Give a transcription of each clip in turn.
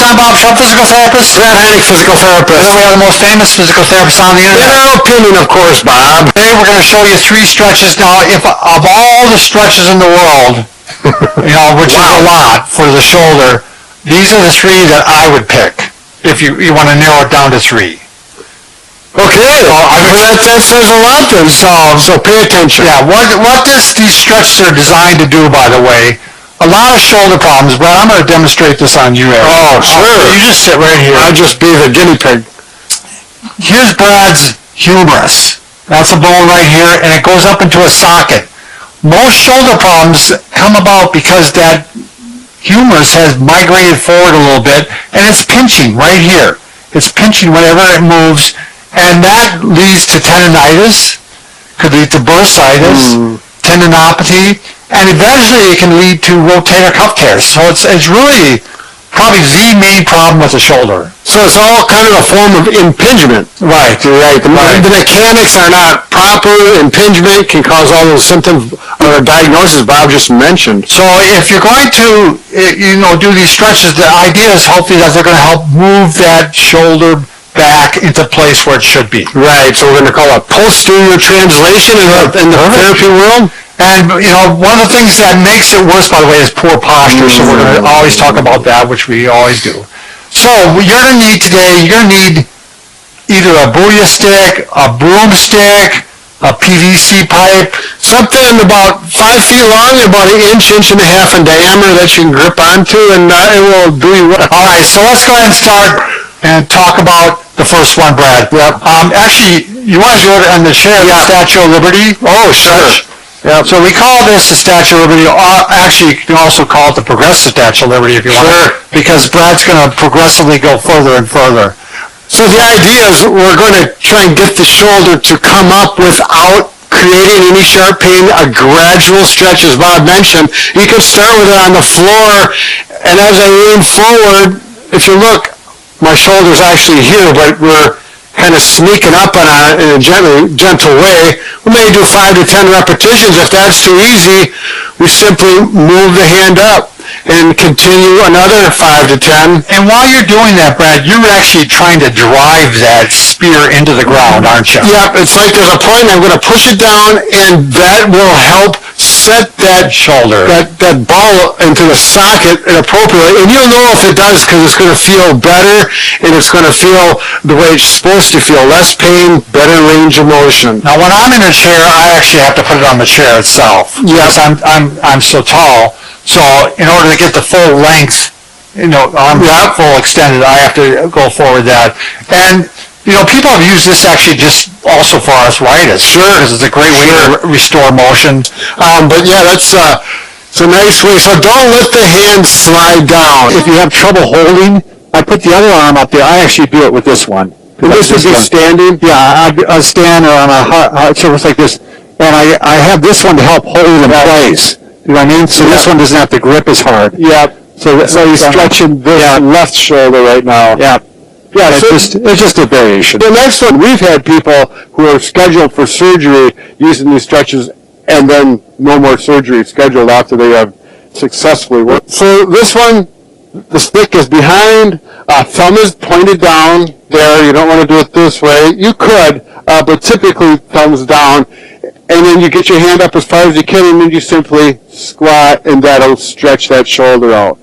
I'm Bob Trump, physical therapist. Brad Hank, physical therapist. And we are the most famous physical therapists on the In internet. our opinion, of course, Bob. Today we're going to show you 3 stretches. Now, if of all the stretches in the world, which is a lot for the shoulder, these are the 3 that I would pick if you want to narrow it down to 3. Okay, that says a lot then, so pay attention. Yeah, what these stretches are designed to do, by the way, a lot of shoulder problems, Brad, I'm going to demonstrate this on you, Eric. Oh, sure. You just sit right here. I'll just be the guinea pig. Here's Brad's humerus. That's a bone right here, and it goes up into a socket. Most shoulder problems come about because that humerus has migrated forward a little bit, and it's pinching right here. It's pinching whenever it moves, and that leads to tendonitis, could lead to bursitis, tendinopathy, and eventually it can lead to rotator cuff tears. So it's really probably the main problem with the shoulder. So it's all kind of a form of impingement. Right. You're right. The mechanics are not proper. Impingement can cause all those symptoms or diagnoses Bob just mentioned. So if you're going to, do these stretches, the idea is hopefully that they're going to help move that shoulder back into place where it should be. Right. So we're going to call it posterior translation in the therapy world. And, one of the things that makes it worse, by the way, is poor posture. So we're going to always talk about that, which we always do. So you're going to need today, you're going to need either a booyah stick, a broomstick, a PVC pipe. Something about 5 feet long, about an inch and a half in diameter that you can grip onto, and it will do you well. All right, so let's go ahead and start and talk about the first one, Brad. Yep. Actually, you want to do it on the chair, the Statue of Liberty? Oh, sure. Yeah. So we call this the Statue of Liberty. Actually, you can also call it the Progressive Statue of Liberty if you want. Sure. Because Brad's going to progressively go further and further. So the idea is we're going to try and get the shoulder to come up without creating any sharp pain, a gradual stretch, as Bob mentioned. You can start with it on the floor, and as I lean forward, if you look, my shoulder's actually here, but we're kind of sneaking up on it in a gentle way. We may do 5 to 10 repetitions. If that's too easy, we simply move the hand up and continue another 5 to 10. And while you're doing that, Brad, you're actually trying to drive that spear into the ground, aren't you? Yep, it's like there's a point, I'm going to push it down, and that will help set that shoulder, that ball into the socket appropriately. And you'll know if it does because it's going to feel better, and it's going to feel the way it's supposed to feel. Less pain, better range of motion. Now, when I'm in a chair, I actually have to put it on the chair itself. Yes, I'm so tall. So in order to get the full length, arm full extended, I have to go forward that. And, people have used this actually just also for arthritis. Sure. Because it's a great way to restore motion. But yeah, that's it's a nice way. So don't let the hand slide down. If you have trouble holding, I put the other arm up there. I actually do it with this one. This would be standing? Yeah, I stand or on a hard surface like this. And I have this one to help hold it in place. You know what I mean? So this one doesn't have to grip as hard. Yeah. So you're stretching this left shoulder right now. Yeah. Yeah, it's just a variation. The next one, we've had people who are scheduled for surgery using these stretches and then no more surgery scheduled after they have successfully worked. So this one, the stick is behind, thumb is pointed down there. You don't want to do it this way. You could, but typically thumbs down. And then you get your hand up as far as you can, and then you simply squat, and that'll stretch that shoulder out.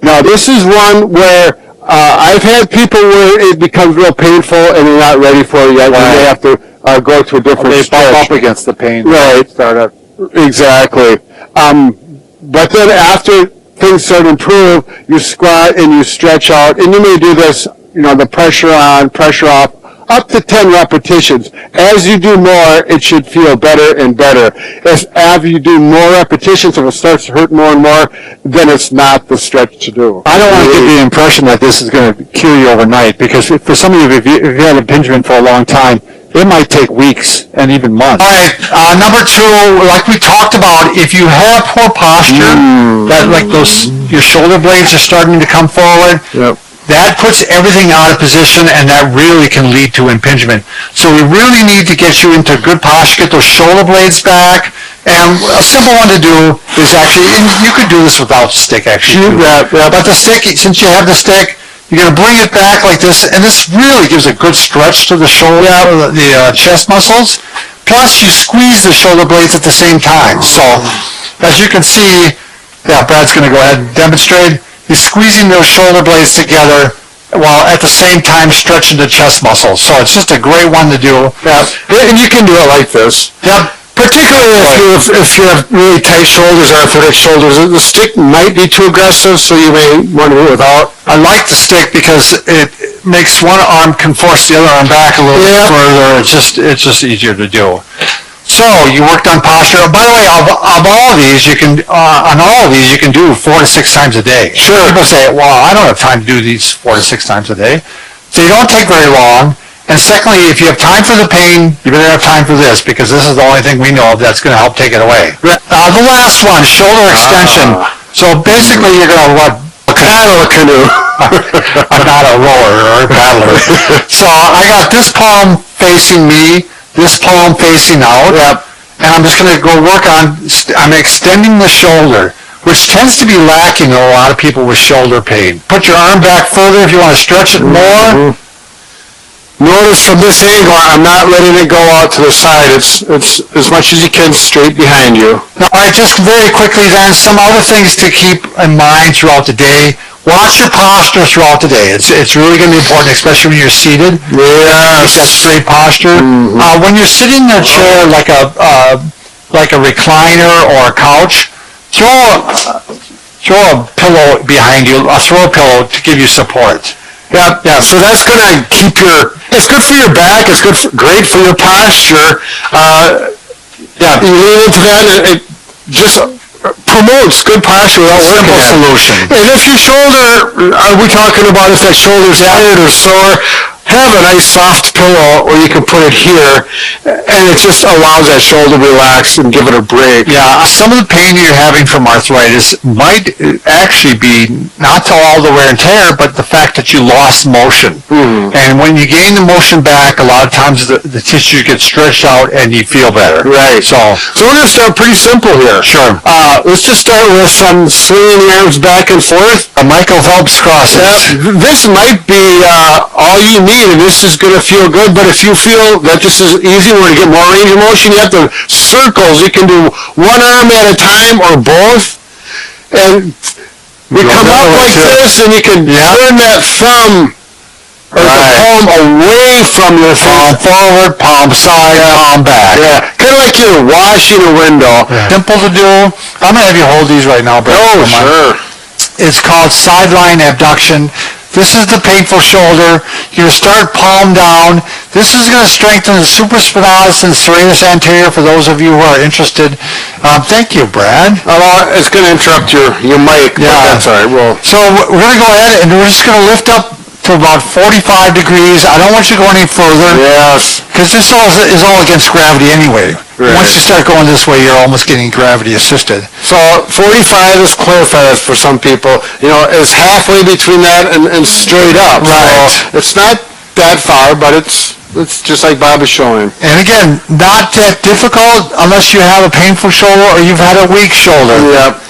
Now, this is one where I've had people where it becomes real painful, and they're not ready for it yet. Right. They have to go to a different stretch. They bump up against the pain. Right. Start up. Exactly. But then after things start to improve, you squat and you stretch out, and you may do this, the pressure on, pressure off, up to 10 repetitions. As you do more, it should feel better and better. If after you do more repetitions, if it starts to hurt more and more, then it's not the stretch to do. I don't want to give you the impression that this is going to cure you overnight, because for some of you, if you had impingement for a long time, it might take weeks and even months. All right, number 2, like we talked about, if you have poor posture, that your shoulder blades are starting to come forward, that puts everything out of position, and that really can lead to impingement. So we really need to get you into good posture, get those shoulder blades back. And a simple one to do is actually, and you could do this without the stick actually, but the stick, since you have the stick, You're going to bring it back like this, and this really gives a good stretch to the shoulder, the chest muscles. Plus, you squeeze the shoulder blades at the same time. So, as you can see, Brad's going to go ahead and demonstrate. He's squeezing those shoulder blades together while at the same time stretching the chest muscles. So it's just a great one to do. Yeah, and you can do it like this. Yep. Particularly if you have really tight shoulders, arthritic shoulders, the stick might be too aggressive, so you may want to do it without. I like the stick because it makes one arm can force the other arm back a little bit further. It's just easier to do. So you worked on posture. By the way, of all of these, you can on all of these you can do 4 to 6 times a day. Sure. People say, "Well, I don't have time to do these 4 to 6 times a day." So you don't take very long. And secondly, if you have time for the pain, you better have time for this because this is the only thing we know of that's going to help take it away. The last one, shoulder extension. So basically, you're going to Paddle a canoe. I'm not a rower or a paddler. So I got this palm facing me, this palm facing out. Yep. And I'm just going to go work on, I'm extending the shoulder, which tends to be lacking in a lot of people with shoulder pain. Put your arm back further if you want to stretch it more. Notice from this angle, I'm not letting it go out to the side. It's as much as you can straight behind you. All right, just very quickly then, some other things to keep in mind throughout the day. Watch your posture throughout the day. It's really going to be important, especially when you're seated. Yes. That straight posture. When you're sitting in a chair like a recliner or a couch, throw a pillow behind you, a throw pillow to give you support. Yeah, so that's going to keep it's good for your back, it's great for your posture. You lean into that, and it just promotes good posture without working. Simple solution. And if your shoulder, are we talking about if that shoulder's tired or sore, have a nice soft pillow or you can put it here, and it just allows that shoulder to relax and give it a break. Yeah, some of the pain you're having from arthritis might actually be not to all the wear and tear, but the fact that you lost motion. And when you gain the motion back, a lot of times the tissue gets stretched out and you feel better. Right. So we're going to start pretty simple here. Sure. Let's just start with some swinging the arms back and forth. Michael Phelps crosses. This might be all you need, and this is going to feel good, but if you feel that this is easy, we're going to get more range of motion, you have the circles. You can do one arm at a time or both, and we come up like this, and you can turn that thumb or the palm away from your Palm forward, palm side, palm back. Yeah, kind of like you're washing a window. Simple to do. I'm going to have you hold these right now, Brett. Oh, sure. It's called sideline abduction. This is the painful shoulder. You're going to start palm down. This is going to strengthen the supraspinatus and serratus anterior for those of you who are interested. Thank you, Brad. It's going to interrupt your mic, but that's all right. Well, so we're going to go ahead and we're just going to lift up to about 45 degrees. I don't want you to go any further. Yes. Because this is all against gravity anyway. Right. Once you start going this way, you're almost getting gravity assisted. So 45 is clarify for some people. Is halfway between that and straight up. Right. So it's not that far, but it's just like Bob is showing. And again, not that difficult unless you have a painful shoulder or you've had a weak shoulder. Yep.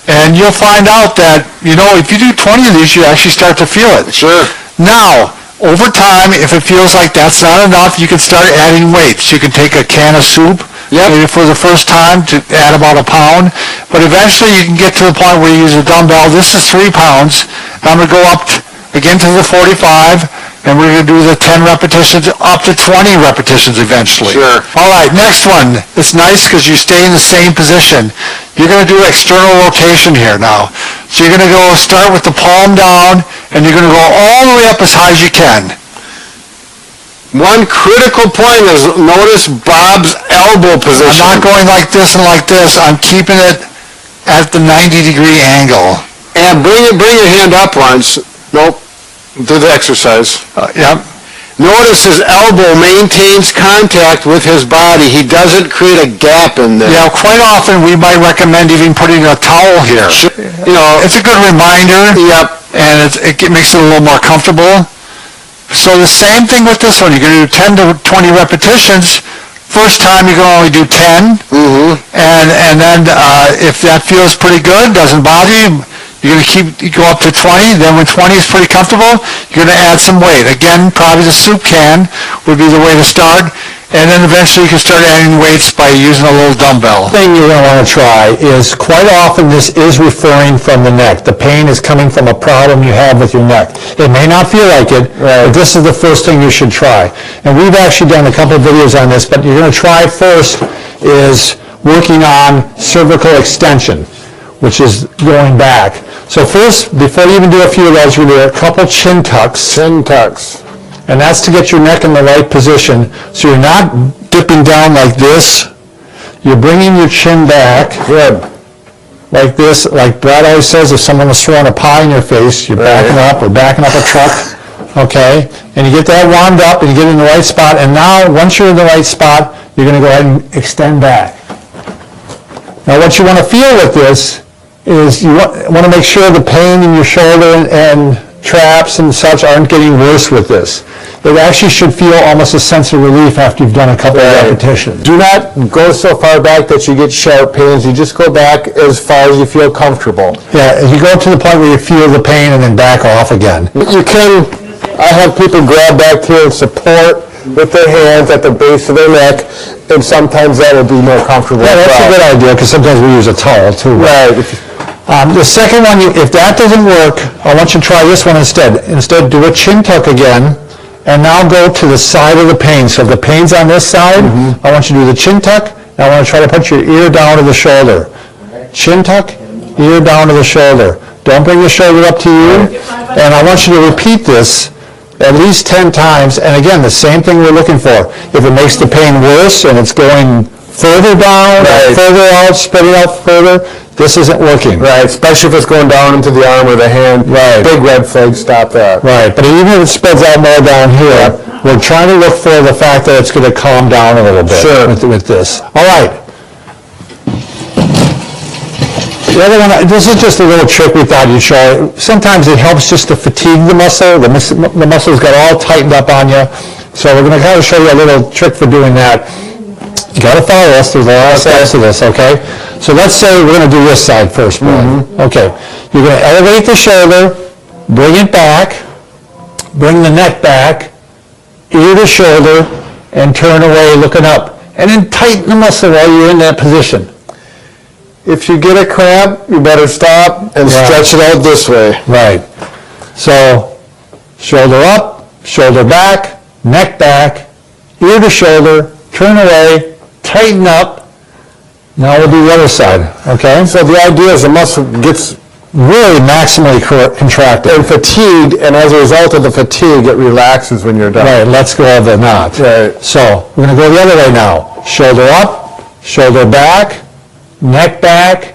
And you'll find out that, if you do 20 of these, you actually start to feel it. Sure. Now, over time, if it feels like that's not enough, you can start adding weights. You can take a can of soup maybe for the first time to add about a pound, but eventually you can get to the point where you use a dumbbell. This is 3 pounds. I'm going to go up again to the 45, and we're going to do the 10 repetitions up to 20 repetitions eventually. Sure. All right, next one. It's nice because you stay in the same position. You're going to do external rotation here now. So you're going to go start with the palm down, and you're going to go all the way up as high as you can. One critical point is notice Bob's elbow position. I'm not going like this and like this. I'm keeping it at the 90-degree angle. And bring your hand up once. Nope. Do the exercise. Yep. Notice his elbow maintains contact with his body. He doesn't create a gap in there. Yeah, quite often we might recommend even putting a towel here. It's a good reminder. Yep. And it makes it a little more comfortable. So the same thing with this one. You're going to do 10 to 20 repetitions. First time you can only do 10. And then if that feels pretty good, doesn't bother you, You're going to you go up to 20, then when 20 is pretty comfortable, you're going to add some weight. Again, probably the soup can would be the way to start, and then eventually you can start adding weights by using a little dumbbell. Thing you're going to want to try is quite often this is referring from the neck. The pain is coming from a problem you have with your neck. It may not feel like it, but this is the first thing you should try. And we've actually done a couple of videos on this, but you're going to try first is working on cervical extension, which is going back. So first, before you even do a few of those, you're going to do a couple chin tucks. Chin tucks. And that's to get your neck in the right position. So you're not dipping down like this. You're bringing your chin back. Good. Like this, like Brad always says, if someone was throwing a pie in your face, you're backing up or backing up a truck, okay? And you get that wound up and you get in the right spot. And now, once you're in the right spot, you're going to go ahead and extend back. Now what you want to feel with this is you want to make sure the pain in your shoulder and traps and such aren't getting worse with this. It actually should feel almost a sense of relief after you've done a couple of repetitions. Do not go so far back that you get sharp pains. You just go back as far as you feel comfortable. Yeah, you go to the point where you feel the pain and then back off again. You can, I have people grab back here and support with their hands at the base of their neck, and sometimes that will be more comfortable. Yeah, that's a good idea, because sometimes we use a towel too. Right. The second one, if that doesn't work, I want you to try this one instead. Instead, do a chin tuck again, and now go to the side of the pain. So if the pain's on this side, I want you to do the chin tuck, and I want to try to put your ear down to the shoulder. Chin tuck, ear down to the shoulder. Don't bring the shoulder up to you, and I want you to repeat this at least 10 times, and again, the same thing we're looking for. If it makes the pain worse and it's going further down, or further out, spreading out further, this isn't working. Right, especially if it's going down into the arm or the hand. Right. Big red flag, stop that. Right, but even if it spreads out more down here, we're trying to look for the fact that it's going to calm down a little bit with this. All right. The other one, this is just a little trick we thought you'd show. Sometimes it helps just to fatigue the muscle. The muscle's got all tightened up on you. So we're going to kind of show you a little trick for doing that. You got to follow us. There's a lot of steps to this, okay? So let's say we're going to do this side first, Brian. Okay. You're going to elevate the shoulder, bring it back, bring the neck back, ear to shoulder, and turn away looking up. And then tighten the muscle while you're in that position. If you get a cramp, you better stop and stretch it out this way. Right. So, shoulder up, shoulder back, neck back, ear to shoulder, turn away, tighten up. Now we'll do the other side, okay? So the idea is the muscle gets really maximally contracted. and fatigued, and as a result of the fatigue, it relaxes when you're done. Right, let's go of the knot. Right. So, we're going to go the other way now. Shoulder up, shoulder back, neck back,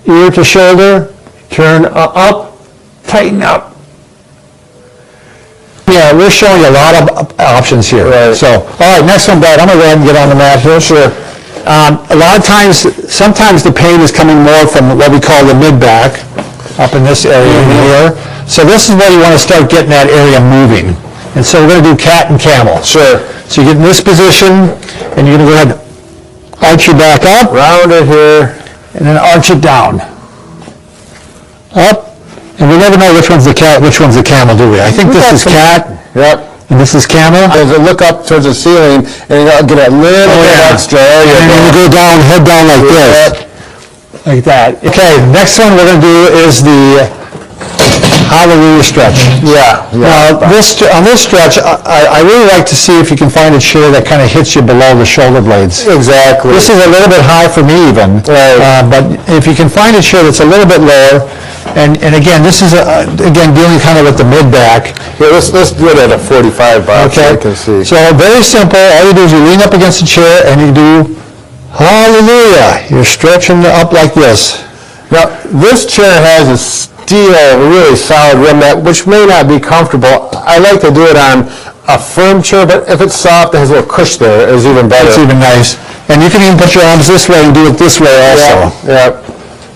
ear to shoulder, turn up, tighten up. Yeah, we're showing you a lot of options here. Right. So, all right, next one, Brad. I'm going to go ahead and get on the mat here. Sure. A lot of times, sometimes the pain is coming more from what we call the mid-back, up in this area here. So this is where you want to start getting that area moving. And so we're going to do cat and camel. Sure. So you get in this position, and you're going to go ahead and arch your back up, Round it here. and then arch it down. Up, and we never know which one's the cat, which one's the camel, do we? I think this is cat, Yep. and this is camel. As you look up towards the ceiling, and you get a little bit extra. And then you go down, head down like this. Like that. Okay, next one we're going to do is the hallelujah stretch. Yeah. Now, on this stretch, I really like to see if you can find a chair that kind of hits you below the shoulder blades. Exactly. This is a little bit high for me even, but if you can find a chair that's a little bit lower, and again, this is, again, dealing kind of with the mid-back. Yeah, let's do it at a 45, Bob, so I can see. So very simple. All you do is you lean up against the chair and you do hallelujah. You're stretching up like this. Now, this chair has a steel, really solid rim mat, which may not be comfortable. I like to do it on a firm chair, but if it's soft, it has a little cush there, it's even better. That's even nice. And you can even put your arms this way and do it this way also. Yeah.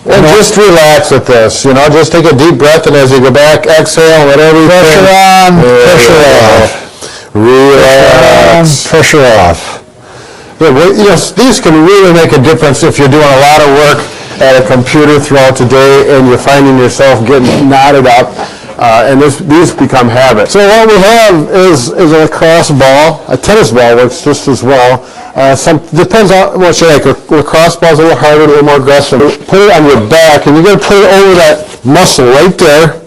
And just relax with this, just take a deep breath, and as you go back, exhale, let everything... Pressure on, pressure off. Relax. Pressure off. Yeah, these can really make a difference if you're doing a lot of work at a computer throughout the day and you're finding yourself getting knotted up, and these become habits. So what we have is a lacrosse ball. A tennis ball works just as well. Depends on what you like. A lacrosse ball is a little harder, a little more aggressive. Put it on your back, and you're going to put it over that muscle right there.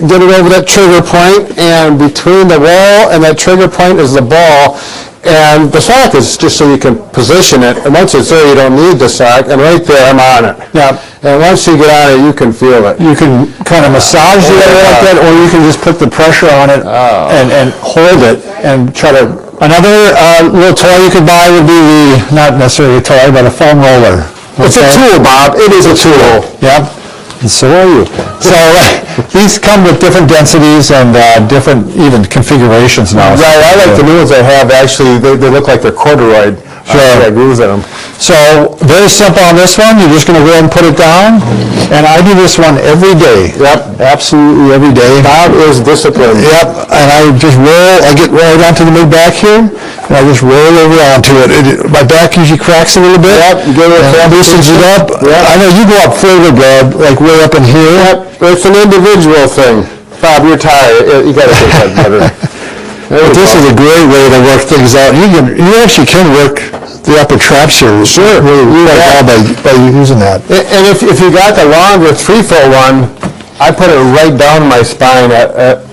Get it over that trigger point, and between the wall and that trigger point is the ball. And the sock is just so you can position it, and once it's there, you don't need the sock, and right there, I'm on it. Yeah. And once you get on it, you can feel it. You can kind of massage the area like that, or you can just put the pressure on it and hold it and try to... Another little toy you could buy would be not necessarily a toy, but a foam roller. It's a tool, Bob. It is a tool. Yep. And so are you. So these come with different densities and different even configurations now. Right, I like the new ones I have. Actually, they look like they're corduroy. Sure. Grooves in them. So very simple on this one. You're just going to go ahead and put it down. And I do this one every day. Yep. Absolutely every day. Bob is disciplined. Yep. And I just roll. I get right onto the mid back here, and I just roll over onto it. My back usually cracks a little bit. Yep. You get it. Loosens it up. Yep. I know you go up further, Brad, like way up in here. Yep. It's an individual thing. Bob, you're tired. You got to take that better. But this is a great way to work things out. You actually can work the upper traps here. Sure. Really well by using that. And if you got the longer 3-foot one, I put it right down my spine and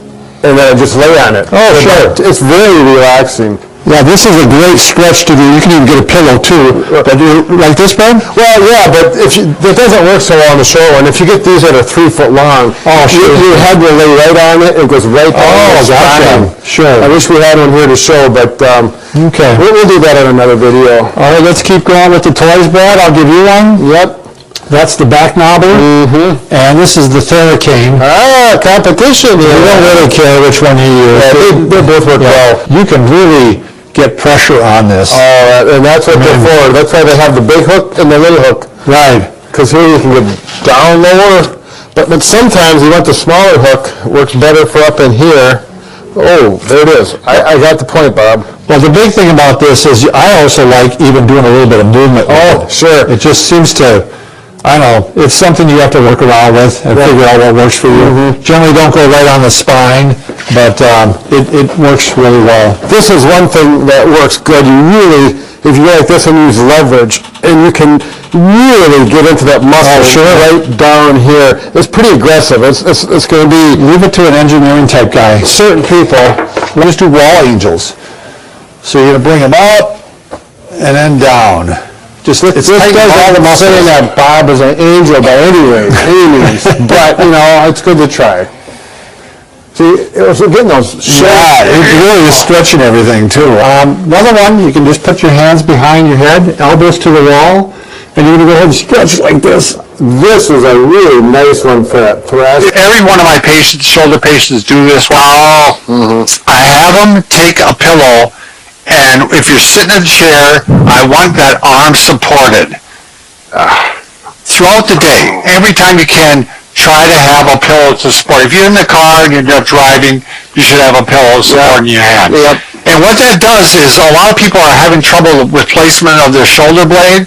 then I just lay on it. Oh, sure. It's very relaxing. Yeah, this is a great stretch to do. You can even get a pillow too. But like this, Ben? Well, yeah, but that doesn't work so well on the short one. If you get these that are 3-foot long, your head will lay right on it. It goes right down the spine. Sure. I wish we had one here to show, but okay. We'll do that in another video. All right, let's keep going with the toys, Brad. I'll give you one. Yep. That's the back knobber. Mm-hmm. And this is the Theracane. Competition here. You don't really care which one you use. Yeah, they both work well. You can really get pressure on this. And that's what they're for. That's why they have the big hook and the little hook. Right. Because here you can get down lower, but sometimes you want the smaller hook. Works better for up in here. Oh, there it is. I got the point, Bob. Well, the big thing about this is I also like even doing a little bit of movement. Oh, sure. It just seems to, I don't know, it's something you have to work around with and figure out what works for you. Mm-hmm. Generally don't go right on the spine, but it works really well. This is one thing that works good. You really, if you go like this and use leverage, and you can really get into that muscle right down here. It's pretty aggressive. It's going to be... Leave it to an engineering type guy. Certain people. We'll just do wall angels. So you're going to bring them up and then down. This does all the muscles. Saying that Bob is an angel by any means, but it's good to try. See, getting those shots. Yeah, it really is stretching everything too. Another one, you can just put your hands behind your head, elbows to the wall, and you're going to go ahead and stretch like this. This is a really nice one for us. Every one of my shoulder patients do this one. I have them take a pillow, and if you're sitting in a chair, I want that arm supported. Throughout the day, every time you can, try to have a pillow to support. If you're in the car and you're not driving, you should have a pillow supporting your hand. Yep. And what that does is a lot of people are having trouble with placement of their shoulder blade,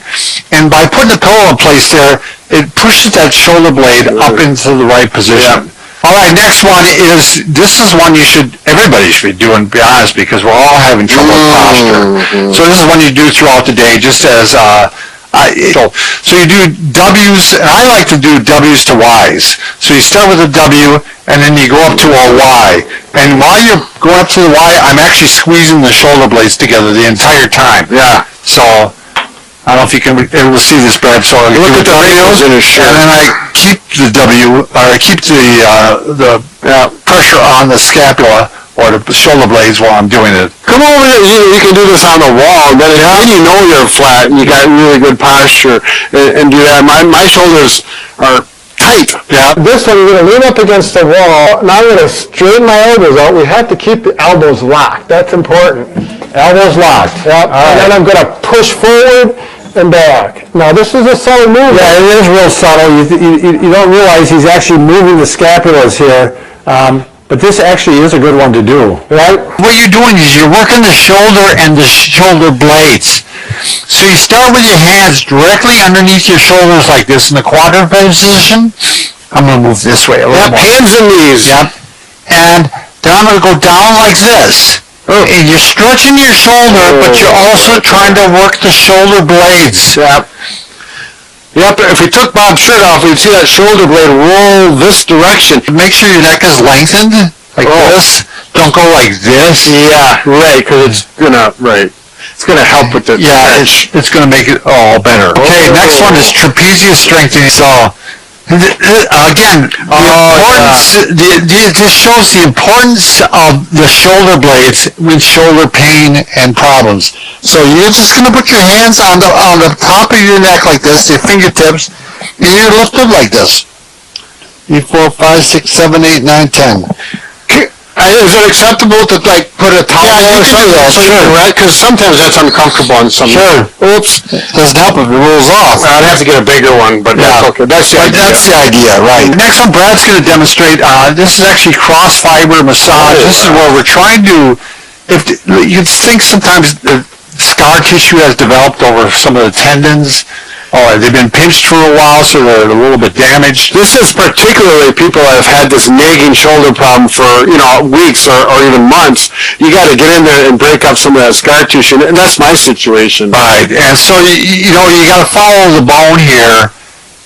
and by putting a pillow in place there, it pushes that shoulder blade up into the right position. Yep. All right, next one is, this is one everybody should be doing, to be honest, because we're all having trouble with posture. So this is one you do throughout the day, just as, so you do W's, and I like to do W's to Y's. So you start with a W, and then you go up to a Y. And while you're going up to the Y, I'm actually squeezing the shoulder blades together the entire time. Yeah. So, I don't know if you can able to see this, Brad. So I look at the radios, and then I keep the W, or I keep the pressure on the scapula or the shoulder blades while I'm doing it. Come over here. You can do this on the wall, then you know you're flat and you got really good posture and do that. My shoulders are tight. Yeah. This one, you're going to lean up against the wall. Now I'm going to straighten my elbows out. We have to keep the elbows locked. That's important. Elbows locked. Yep. And then I'm going to push forward and back. Now this is a subtle movement. Yeah, it is real subtle. You don't realize he's actually moving the scapulas here. But this actually is a good one to do, right? What you're doing is you're working the shoulder and the shoulder blades. So you start with your hands directly underneath your shoulders like this in the quadrant position. I'm going to move this way a little more. Hands and knees. Yep. And then I'm going to go down like this. And you're stretching your shoulder, but you're also trying to work the shoulder blades. Yep. If you took Bob's shirt off, you'd see that shoulder blade roll this direction. Make sure your neck is lengthened, like this. Don't go like this. Yeah, right, because it's going to help with the... Yeah, it's going to make it all better. Okay, next one is trapezius strengthening. So, again, this shows the importance of the shoulder blades with shoulder pain and problems. So you're just going to put your hands on the top of your neck like this, your fingertips, and you're lifted like this. 3, 4, 5, 6, 7, 8, 9, 10. Is it acceptable to put a towel or something? Sure. Right? Because sometimes that's uncomfortable on some. Sure. Oops. Doesn't help if it rolls off. I'd have to get a bigger one, but that's okay. That's the idea, right? Next one, Brad's going to demonstrate. This is actually cross fiber massage. This is where we're trying to. You think sometimes the scar tissue has developed over some of the tendons. They've been pinched for a while, so they're a little bit damaged. This is particularly people that have had this nagging shoulder problem for, weeks or even months. You got to get in there and break up some of that scar tissue, and that's my situation. Right, and so, you got to follow the bone here,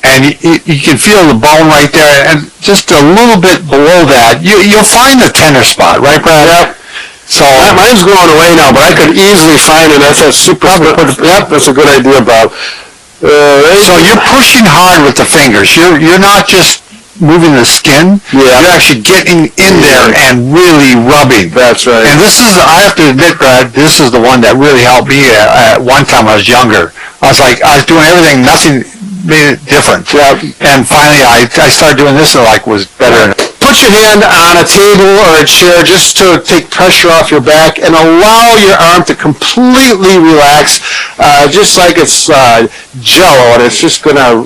and you can feel the bone right there, and just a little bit below that, you'll find the tender spot, right, Brad? Yep. So mine's going away now, but I could easily find it. That's a good idea, Bob. So you're pushing hard with the fingers. You're not just moving the skin. Yeah. You're actually getting in there and really rubbing. That's right. And this is, I have to admit, Brad, this is the one that really helped me at one time I was younger. I was doing everything, nothing made it different. Yeah. And finally I started doing this and was better. Put your hand on a table or a chair just to take pressure off your back and allow your arm to completely relax, just like it's Jello, and it's just going to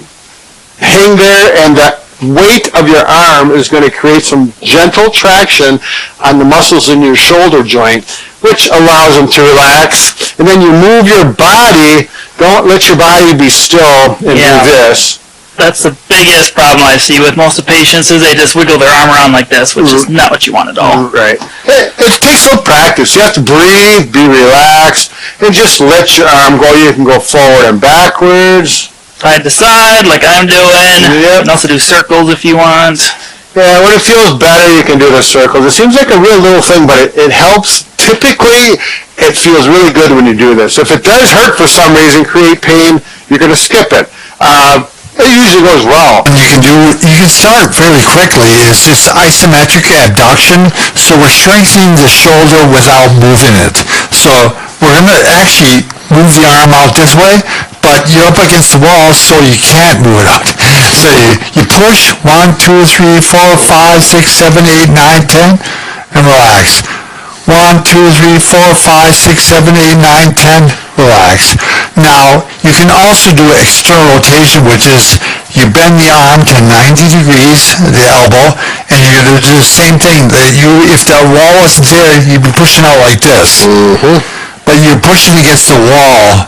hang there, and the weight of your arm is going to create some gentle traction on the muscles in your shoulder joint, which allows them to relax. And then you move your body. Don't let your body be still and do this. That's the biggest problem I see with most of the patients is they just wiggle their arm around like this, which is not what you want at all. Right. It takes some practice. You have to breathe, be relaxed, and just let your arm go. You can go forward and backwards. Side to side, like I'm doing. Yep. You can also do circles if you want. Yeah, when it feels better, you can do the circles. It seems like a real little thing, but it helps. Typically, it feels really good when you do this. If it does hurt for some reason, create pain, you're going to skip it. It usually goes well. You can start fairly quickly. It's just isometric abduction, so we're strengthening the shoulder without moving it. So we're going to actually move the arm out this way, but you're up against the wall, so you can't move it out. So you push 1, 2, 3, 4, 5, 6, 7, 8, 9, 10, and relax. 1, 2, 3, 4, 5, 6, 7, 8, 9, 10, relax. Now, you can also do external rotation, which is you bend the arm to 90 degrees, the elbow, and you're going to do the same thing. If the wall wasn't there, you'd be pushing out like this. Mm-hmm. But you're pushing against the wall,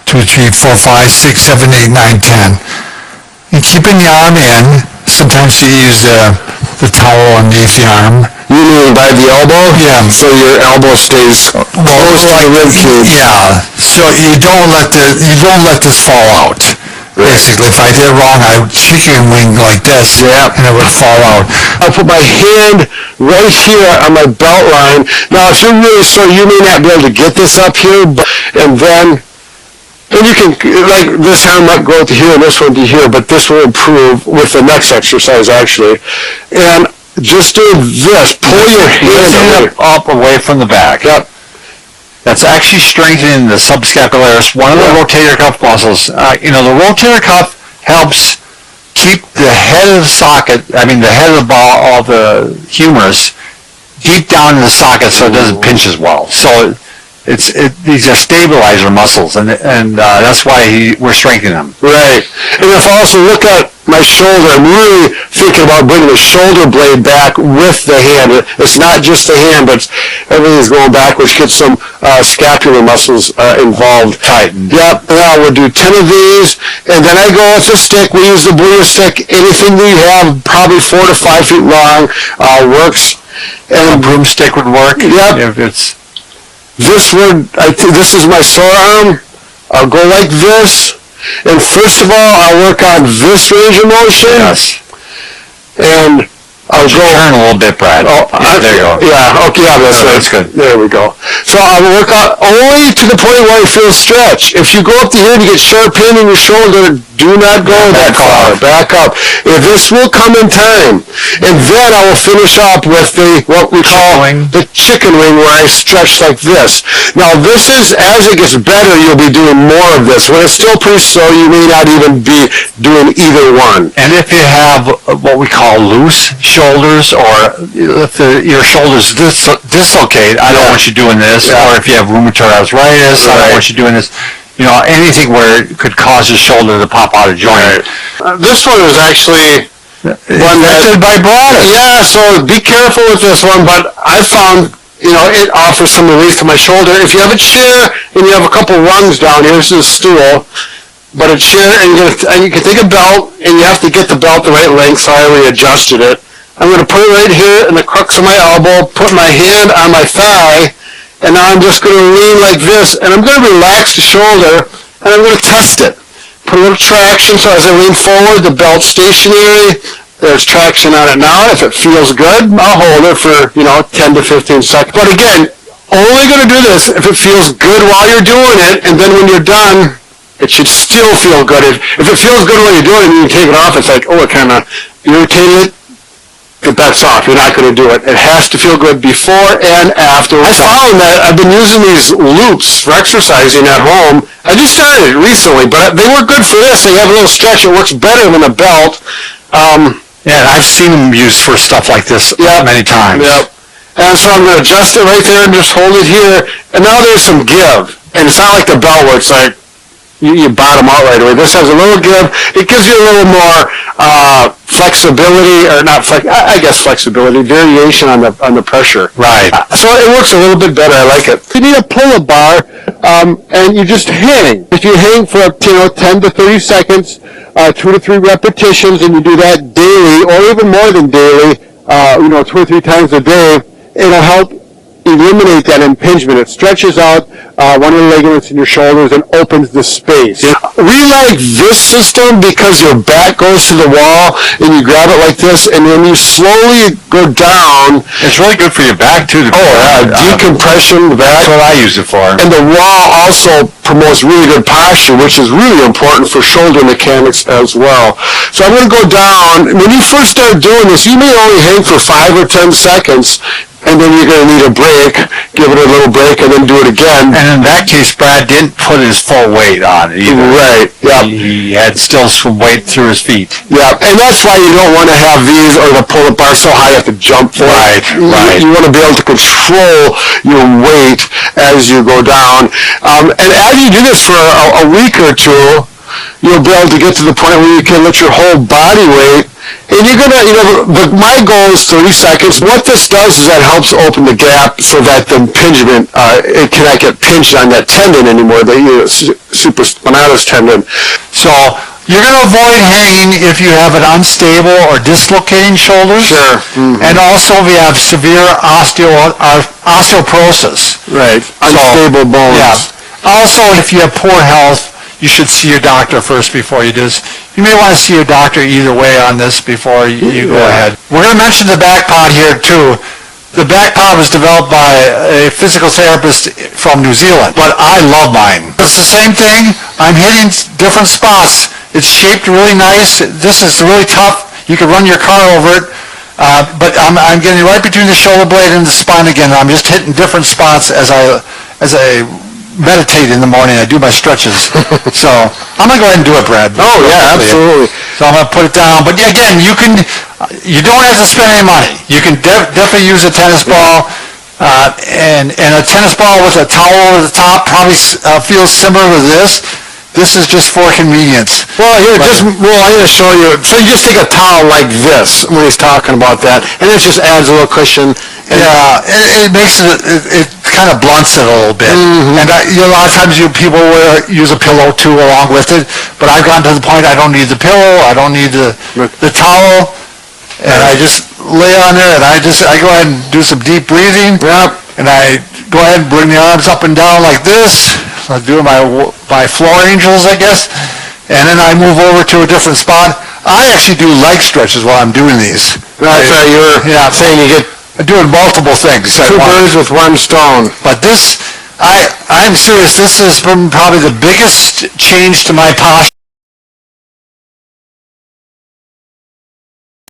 2, 3, 4, 5, 6, 7, 8, 9, 10. And keeping the arm in, sometimes you use the towel underneath the arm. You mean by the elbow? Yeah. So your elbow stays close to the rib cage. Yeah. So you don't let this fall out. Basically, if I did it wrong, I would chicken wing like this, and it would fall out. I put my hand right here on my belt line. Now, if you're really sore, you may not be able to get this up here, and you can, like, this arm might go to here and this one to here, but this will improve with the next exercise, actually. And just do this. Pull your hand up away from the back. Yep. That's actually strengthening the subscapularis, one of the rotator cuff muscles. The rotator cuff helps keep the head of the socket, the head of the ball of the humerus, deep down in the socket so it doesn't pinch as well. So these are stabilizer muscles, and that's why we're strengthening them. Right. And if I also look at my shoulder, I'm really thinking about bringing the shoulder blade back with the hand. It's not just the hand, but everything's going back, which gets some scapular muscles involved. Tightened. Yep, and I would do 10 of these, and then I go with the stick. We use the Booyah stick. Anything that you have, probably 4 to 5 feet long, works. And a broomstick would work. Yep. If it's This is my sore arm. I'll go like this, and first of all, I'll work on this range of motion. yes. And I'll go. Turn a little bit, Brad. Oh, there you go. Yeah, okay, yeah, that's good. There we go. So I'll work out only to the point where I feel stretch. If you go up to here and you get sharp pain in your shoulder, do not go that far. Back up. This will come in time. And then I will finish up with what we call the chicken wing, where I stretch like this. Now this is, as it gets better, you'll be doing more of this. When it's still pretty sore, you may not even be doing either one. And if you have what we call loose shoulders, or if your shoulders dislocate, I don't want you doing this. Yeah. Or if you have rheumatoid arthritis, I don't want you doing this. Anything where it could cause your shoulder to pop out of joint. This one is actually one Invented by Brad. Yeah, so be careful with this one, but I found, it offers some relief to my shoulder. If you have a chair and you have a couple rungs down here, this is a stool, but a chair, and you can take a belt, and you have to get the belt the right length, so I already adjusted it. I'm going to put it right here in the crux of my elbow, put my hand on my thigh, and now I'm just going to lean like this, and I'm going to relax the shoulder, and I'm going to test it. Put a little traction, so as I lean forward, the belt's stationary. There's traction on it now. If it feels good, I'll hold it for, 10 to 15 seconds. But again, only going to do this if it feels good while you're doing it, and then when you're done, it should still feel good. If it feels good while you're doing it and you take it off, it's like, it kind of irritated. It backs off. You're not going to do it. It has to feel good before and after. I found that I've been using these loops for exercising at home. I just started it recently, but they work good for this. They have a little stretch. It works better than a belt. Yeah, and I've seen them used for stuff like this many times. Yep. And so I'm going to adjust it right there and just hold it here. And now there's some give. And it's not like the belt where it's like you bottom out right away. This has a little give. It gives you a little more flexibility, or not flexibility, variation on the pressure. Right. So it works a little bit better. I like it. You need a pull-up bar, and you just hang. If you hang for 10 to 30 seconds, 2 to 3 repetitions, and you do that daily, or even more than daily, 2 or 3 times a day, it'll help eliminate that impingement. It stretches out one of the ligaments in your shoulders and opens the space. We like this system because your back goes to the wall and you grab it like this, and when you slowly go down, It's really good for your back, too. decompression, the back. That's what I use it for. And the wall also promotes really good posture, which is really important for shoulder mechanics as well. So I'm going to go down. When you first start doing this, you may only hang for 5 or 10 seconds, and then you're going to need a break, give it a little break, and then do it again. And in that case, Brad didn't put his full weight on it either. Right, yeah. He had still some weight through his feet. Yeah, and that's why you don't want to have these or the pull-up bar so high you have to jump for it. Right. You want to be able to control your weight as you go down. And as you do this for a week or two, you'll be able to get to the point where you can let your whole body weight. And you're going to, but my goal is 30 seconds. What this does is that helps open the gap so that the impingement, it cannot get pinched on that tendon anymore, the supraspinatus tendon. So you're going to avoid hanging if you have an unstable or dislocating shoulders. Sure. Mm-hmm. And also if you have severe osteoporosis. Right. Unstable bones. Yeah. Also, if you have poor health, you should see your doctor first before you do this. You may want to see your doctor either way on this before you go ahead. We're going to mention the back pod here too. The back pod was developed by a physical therapist from New Zealand, but I love mine. It's the same thing. I'm hitting different spots. It's shaped really nice. This is really tough. You could run your car over it. But I'm getting right between the shoulder blade and the spine again. I'm just hitting different spots as I meditate in the morning. I do my stretches. So I'm going to go ahead and do it, Brad. Oh, yeah, absolutely. So I'm going to put it down. But again, you don't have to spend any money. You can definitely use a tennis ball. And a tennis ball with a towel over the top probably feels similar to this. This is just for convenience. Well, here, I'm going to show you. So you just take a towel like this when he's talking about that, and it just adds a little cushion. And Yeah, it makes it kind of blunts it a little bit. And a lot of times people will use a pillow too along with it, but I've gotten to the point I don't need the pillow, I don't need the towel, and I just lay on there and I go ahead and do some deep breathing. Yep. And I go ahead and bring the arms up and down like this. I do my floor angels, I guess, and then I move over to a different spot. I actually do leg stretches while I'm doing these. That's right. You were saying you get doing multiple things. two birds with one stone. But this, I'm serious. This has been probably the biggest change to my posture.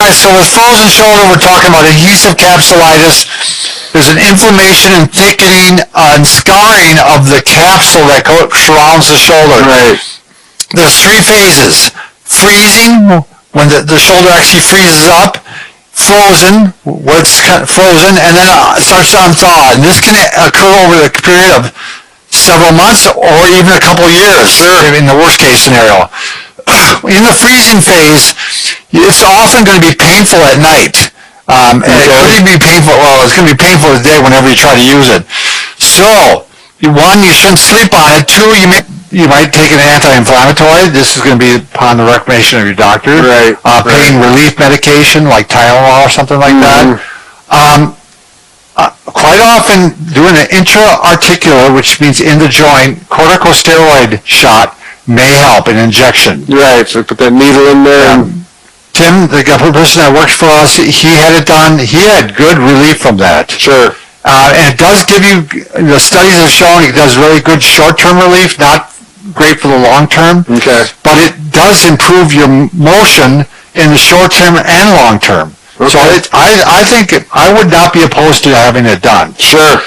So with frozen shoulder, we're talking about adhesive capsulitis. There's an inflammation and thickening and scarring of the capsule that surrounds the shoulder. Right. There's 3 phases. Freezing, when the shoulder actually freezes up. Frozen, where it's frozen, and then it starts to unthaw. And this can occur over the period of several months or even a couple years in the worst case scenario. In the freezing phase, it's often going to be painful at night. And it could even be painful, it's going to be painful today whenever you try to use it. So, 1, you shouldn't sleep on it. 2, you might take an anti-inflammatory. This is going to be upon the recommendation of your doctor. Right. Pain relief medication like Tylenol or something like that. Quite often, doing an intra-articular, which means in the joint, corticosteroid shot may help, an injection. Right. So put that needle in there. And Tim, the person that works for us, he had it done. He had good relief from that. Sure. And it does give you, the studies have shown it does really good short-term relief, not great for the long-term. Okay. But it does improve your motion in the short-term and long-term. Okay. So I think I would not be opposed to having it done. Sure.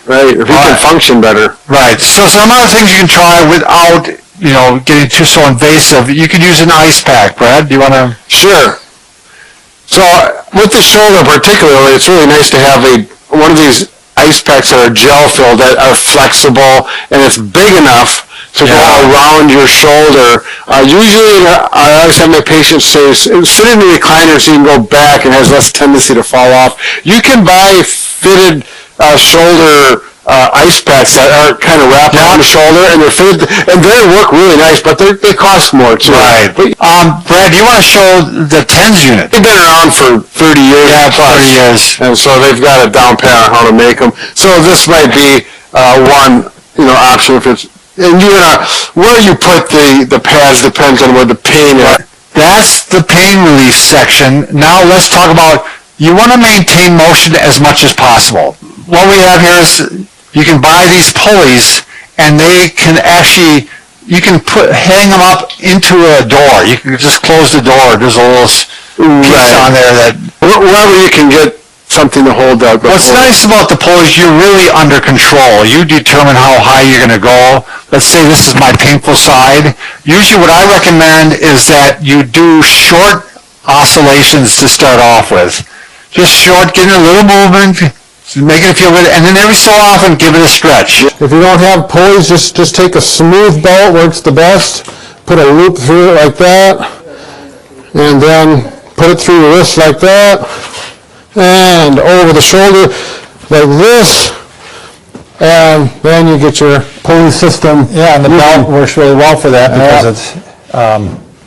Right. If you can function better. Right. So some other things you can try without, getting too so invasive. You could use an ice pack. Brad, do you want to? Sure. So with the shoulder particularly, it's really nice to have one of these ice packs that are gel-filled that are flexible, and it's big enough to go around your shoulder. Usually, I always have my patients say, sit in the recliner so you can go back and has less tendency to fall off. You can buy fitted shoulder ice packs that are kind of wrapped around the shoulder, and they're fitted, and they work really nice, but they cost more too. Right. But, Brad, do you want to show the TENS unit? they've been around for 30 years. Yeah, 30 years. And so they've got a down pat on how to make them. So this might be one option if it's. And where you put the pads depends on where the pain is. That's the pain relief section. Now let's talk about, you want to maintain motion as much as possible. What we have here is you can buy these pulleys, and they can actually, you can hang them up into a door. You can just close the door. There's a little piece on there that. Wherever you can get something to hold that. What's nice about the pulleys, you're really under control. You determine how high you're going to go. Let's say this is my painful side. Usually what I recommend is that you do short oscillations to start off with. Just short, getting a little movement, making it feel good, and then every so often give it a stretch. If you don't have pulleys, just take a smooth belt, works the best. Put a loop through it like that, and then put it through your wrist like that, and over the shoulder like this, and then you get your pulley system. Yeah, and the belt works really well for that because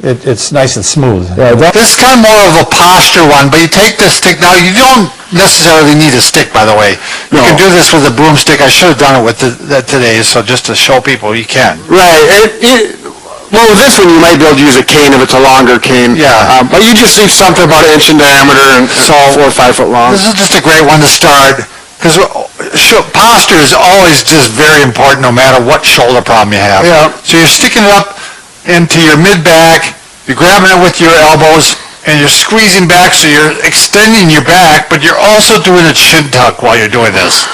it's nice and smooth. Yeah, This is kind of more of a posture one, but you take this stick. Now, you don't necessarily need a stick, by the way. You can do this with a broomstick. I should have done it with that today, so just to show people you can. Right. Well, with this one, you might be able to use a cane if it's a longer cane. Yeah. But you just need something about an inch in diameter and 4 or 5 foot long. This is just a great one to start, because posture is always just very important no matter what shoulder problem you have. Yeah. So you're sticking it up into your mid-back, you're grabbing it with your elbows, and you're squeezing back, so you're extending your back, but you're also doing a chin tuck while you're doing this.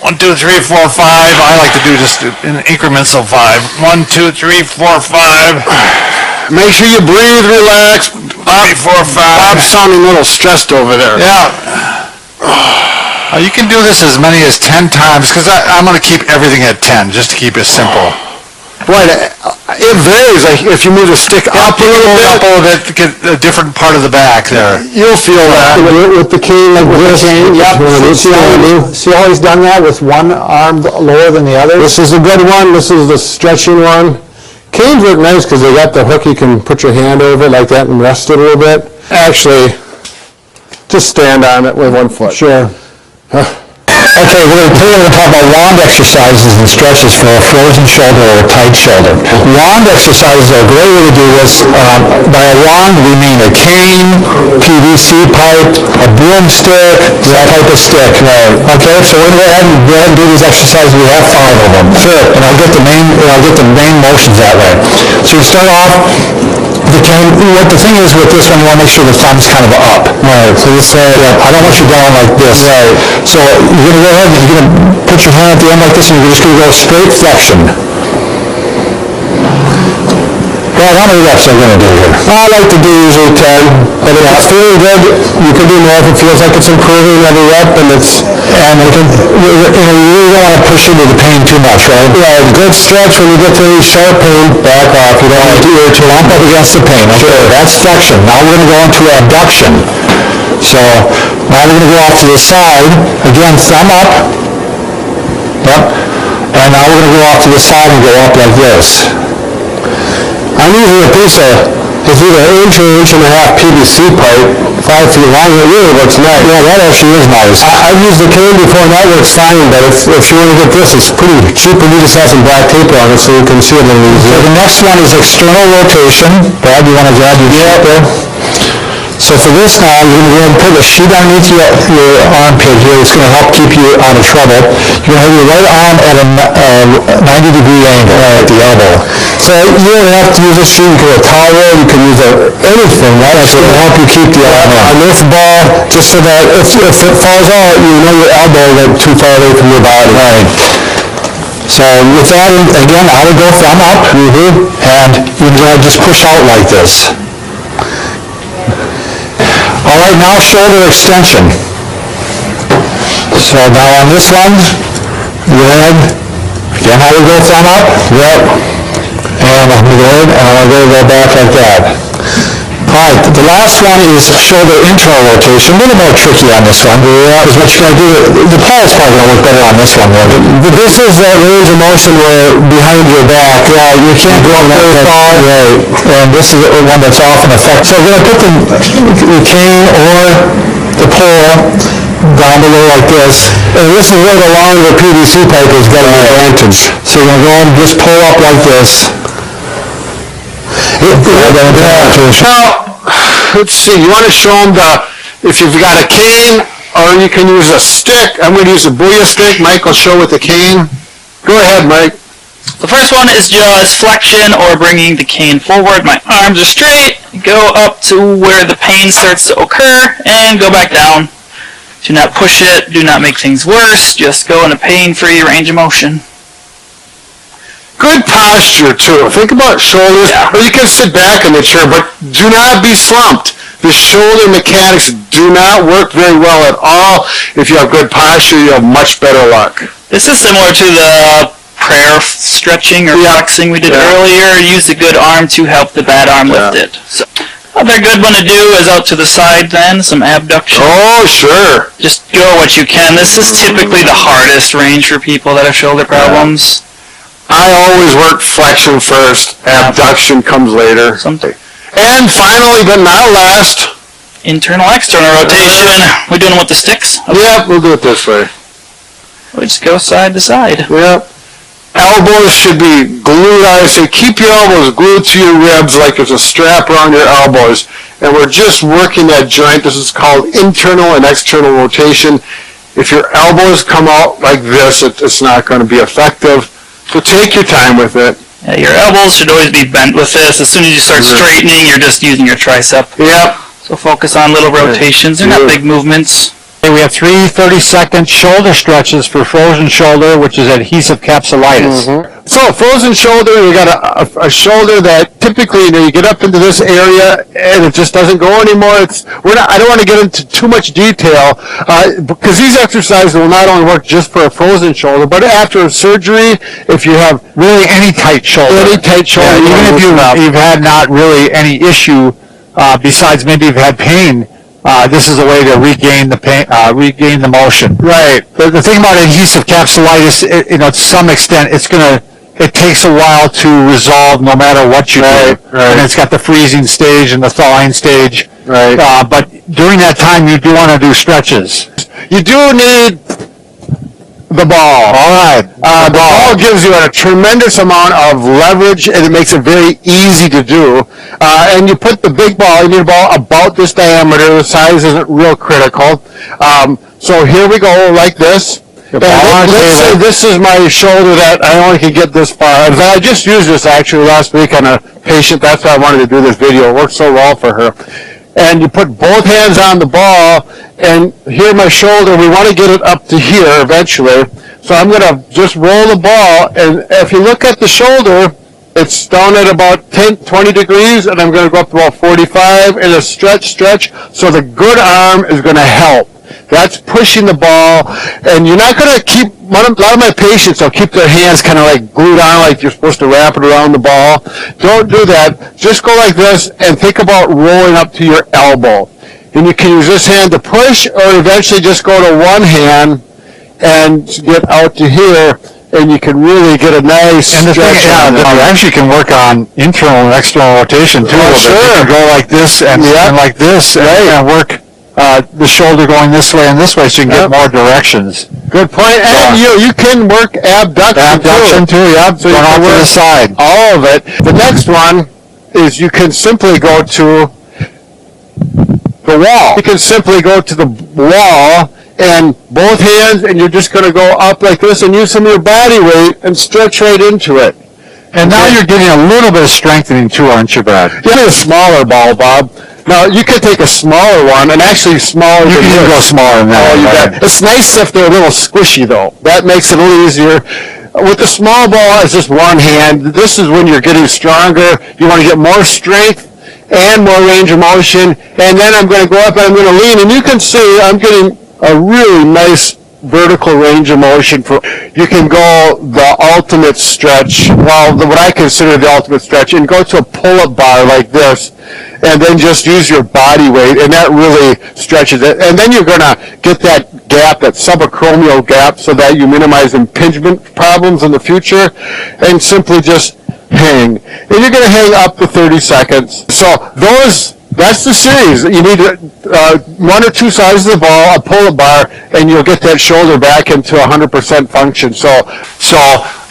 1, 2, 3, 4, 5. I like to do just in increments of 5. 1, 2, 3, 4, 5. Make sure you breathe, relax. 3, 4, 5. Bob's sounding a little stressed over there. Yeah. You can do this as many as 10 times, because I'm going to keep everything at 10, just to keep it simple. Right, it varies, like if you move the stick up a little bit, get a different part of the back there. you'll feel that. With the cane like this. Yep. See how he's done that with one arm lower than the other? This is a good one, this is the stretching one. Canes work nice because they got the hook, you can put your hand over it like that and rest it a little bit. Actually, just stand on it with one foot. Sure. Okay, we're going to talk about wand exercises and stretches for a frozen shoulder or a tight shoulder. Wand exercises are a great way to do this. By a wand, we mean a cane, PVC pipe, a broomstick, that type of stick. Right. Okay, so we're going to go ahead and do these exercises. We have 5 of them. Sure. And I'll get the main motions that way. So you start off. What the thing is with this one, you want to make sure the thumb's kind of up. Right. So this I don't want you down like this. Right. So you're going to go ahead and you're going to put your hand at the end like this, and you're just going to go straight flexion. Well, how many reps am I going to do here? I like to do usually 10, but if it's feeling good, you can do more if it feels like it's improving every rep, and you really don't want to push into the pain too much, right? Yeah, good stretch when you get to any sharp pain, back off. You don't want to lump up against the pain. Okay, sure. That's flexion. Now we're going to go into abduction. So now we're going to go off to the side. Again, thumb up. Yep. And now we're going to go off to the side and go up like this. I'm using a piece of, it's either an inch or inch and a half PVC pipe, 5 feet long. It really looks nice. Yeah, that actually is nice. I've used the cane before and that works fine, but if you want to get this, it's pretty cheap and you just have some black tape on it so you can see it a little easier. So the next one is external rotation. Brad, you want to grab your sheet there? So for this now, you're going to go ahead and put a sheet underneath your armpit here. It's going to help keep you out of trouble. You're going to have your right arm at a 90-degree angle at the elbow. So you don't have to use a sheet. You can use a towel. You can use anything. That's going to help you keep the arm on this ball, just so that if it falls out, you know your elbow went too far away from your body. Right. So with that, again, I would go thumb up, and you're going to just push out like this. All right, now shoulder extension. So now on this one, go ahead. Again, I would go thumb up. Yep. And I'm going to go back like that. All right, the last one is shoulder internal rotation. A little more tricky on this one. Because what you're going to do, the pulse probably going to work better on this one. This is that range of motion where behind your back, you can't go up very far. Right, and this is the one that's often effective. So we're going to put the cane or the pole down below like this. And this is where the longer PVC pipe has got an advantage. So you're going to go and just pull up like this. Now, let's see, you want to show them if you've got a cane, or you can use a stick. I'm going to use a booyah stick. Mike will show with the cane. Go ahead, Mike. The first one is just flexion or bringing the cane forward. My arms are straight. Go up to where the pain starts to occur and go back down. Do not push it. Do not make things worse. Just go in a pain-free range of motion. Good posture, too. Think about shoulders, or you can sit back in the chair, but do not be slumped. The shoulder mechanics do not work very well at all. If you have good posture, you have much better luck. This is similar to the prayer stretching or flexing we did earlier. Use a good arm to help the bad arm lift it. So, another good one to do is out to the side then, some abduction. Oh, sure. Just go what you can. This is typically the hardest range for people that have shoulder problems. I always work flexion first, abduction comes later. And finally, but not last, internal, external rotation. We're doing them with the sticks? Okay. Yep, we'll do it this way. We just go side to side. Yep. Elbows should be glued. I say keep your elbows glued to your ribs like there's a strap around your elbows. And we're just working that joint. This is called internal and external rotation. If your elbows come out like this, it's not going to be effective. So take your time with it. Yeah, your elbows should always be bent with this. As soon as you start straightening, you're just using your tricep. Yep. So focus on little rotations. They're not big movements. We have 3 30-second shoulder stretches for frozen shoulder, which is adhesive capsulitis. So frozen shoulder, you got a shoulder that typically, you get up into this area and it just doesn't go anymore. I don't want to get into too much detail because these exercises will not only work just for a frozen shoulder, but after surgery, if you have Really any tight shoulder. even Even if you've had not really any issue besides maybe you've had pain, this is a way to regain the pain, regain the motion. Right. The thing about adhesive capsulitis, to some extent, it takes a while to resolve no matter what you do. Right. And it's got the freezing stage and the thawing stage. Right. But during that time, you do want to do stretches. You do need the ball. All right. The ball gives you a tremendous amount of leverage, and it makes it very easy to do. And you put the big ball, you need a ball about this diameter. The size isn't real critical. So here we go, like this. And let's say this is my shoulder that I only can get this far. I just used this actually last week on a patient. That's why I wanted to do this video. It worked so well for her. And you put both hands on the ball, and here my shoulder, we want to get it up to here eventually. So I'm going to just roll the ball, and if you look at the shoulder, it's down at about 20 degrees, and I'm going to go up to about 45, and a stretch, so the good arm is going to help. That's pushing the ball, and you're not going to keep, a lot of my patients will keep their hands kind of like glued on like you're supposed to wrap it around the ball. Don't do that. Just go like this and think about rolling up to your elbow. And you can use this hand to push, or eventually just go to one hand and get out to here, and you can really get a nice And the thing, stretch on it. you actually can work on internal and external rotation too. Oh, sure. You can go like this and like this, and work the shoulder going this way and this way, so you can get more directions. Good point. And you can work abduction too. Yep. So you can off to work the side. all of it. The next one is you can simply go to the wall. You can simply go to the wall and both hands, and you're just going to go up like this and use some of your body weight and stretch right into it. And now you're getting a little bit of strengthening too, aren't you, Brad? Get a smaller ball, Bob. Now, you could take a smaller one, and actually smaller You than can this. go smaller than that. Oh, you bet. It's nice if they're a little squishy, though. That makes it a little easier. With the small ball, it's just one hand. This is when you're getting stronger. You want to get more strength and more range of motion. And then I'm going to go up and I'm going to lean. And you can see I'm getting a really nice vertical range of motion. You can go the ultimate stretch, what I consider the ultimate stretch, and go to a pull-up bar like this, and then just use your body weight, and that really stretches it. And then you're going to get that gap, that subacromial gap, so that you minimize impingement problems in the future, and simply just hang. And you're going to hang up to 30 seconds. So that's the series. You need one or two sides of the ball, a pull-up bar, and you'll get that shoulder back into 100% function. So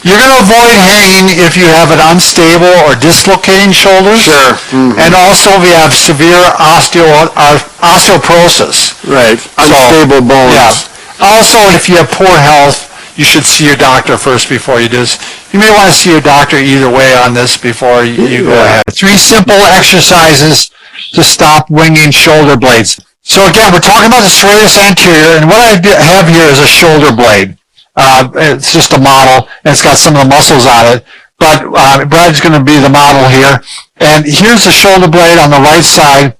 you're going to avoid hanging if you have an unstable or dislocating shoulders. Sure. Mm-hmm. And also if you have severe osteoporosis. Right. Unstable bones. Yeah. Also, if you have poor health, you should see your doctor first before you do this. You may want to see your doctor either way on this before you go ahead. 3 simple exercises to stop winging shoulder blades. So again, we're talking about the serratus anterior, and what I have here is a shoulder blade. It's just a model, and it's got some of the muscles on it. But Brad's going to be the model here. And here's the shoulder blade on the right side.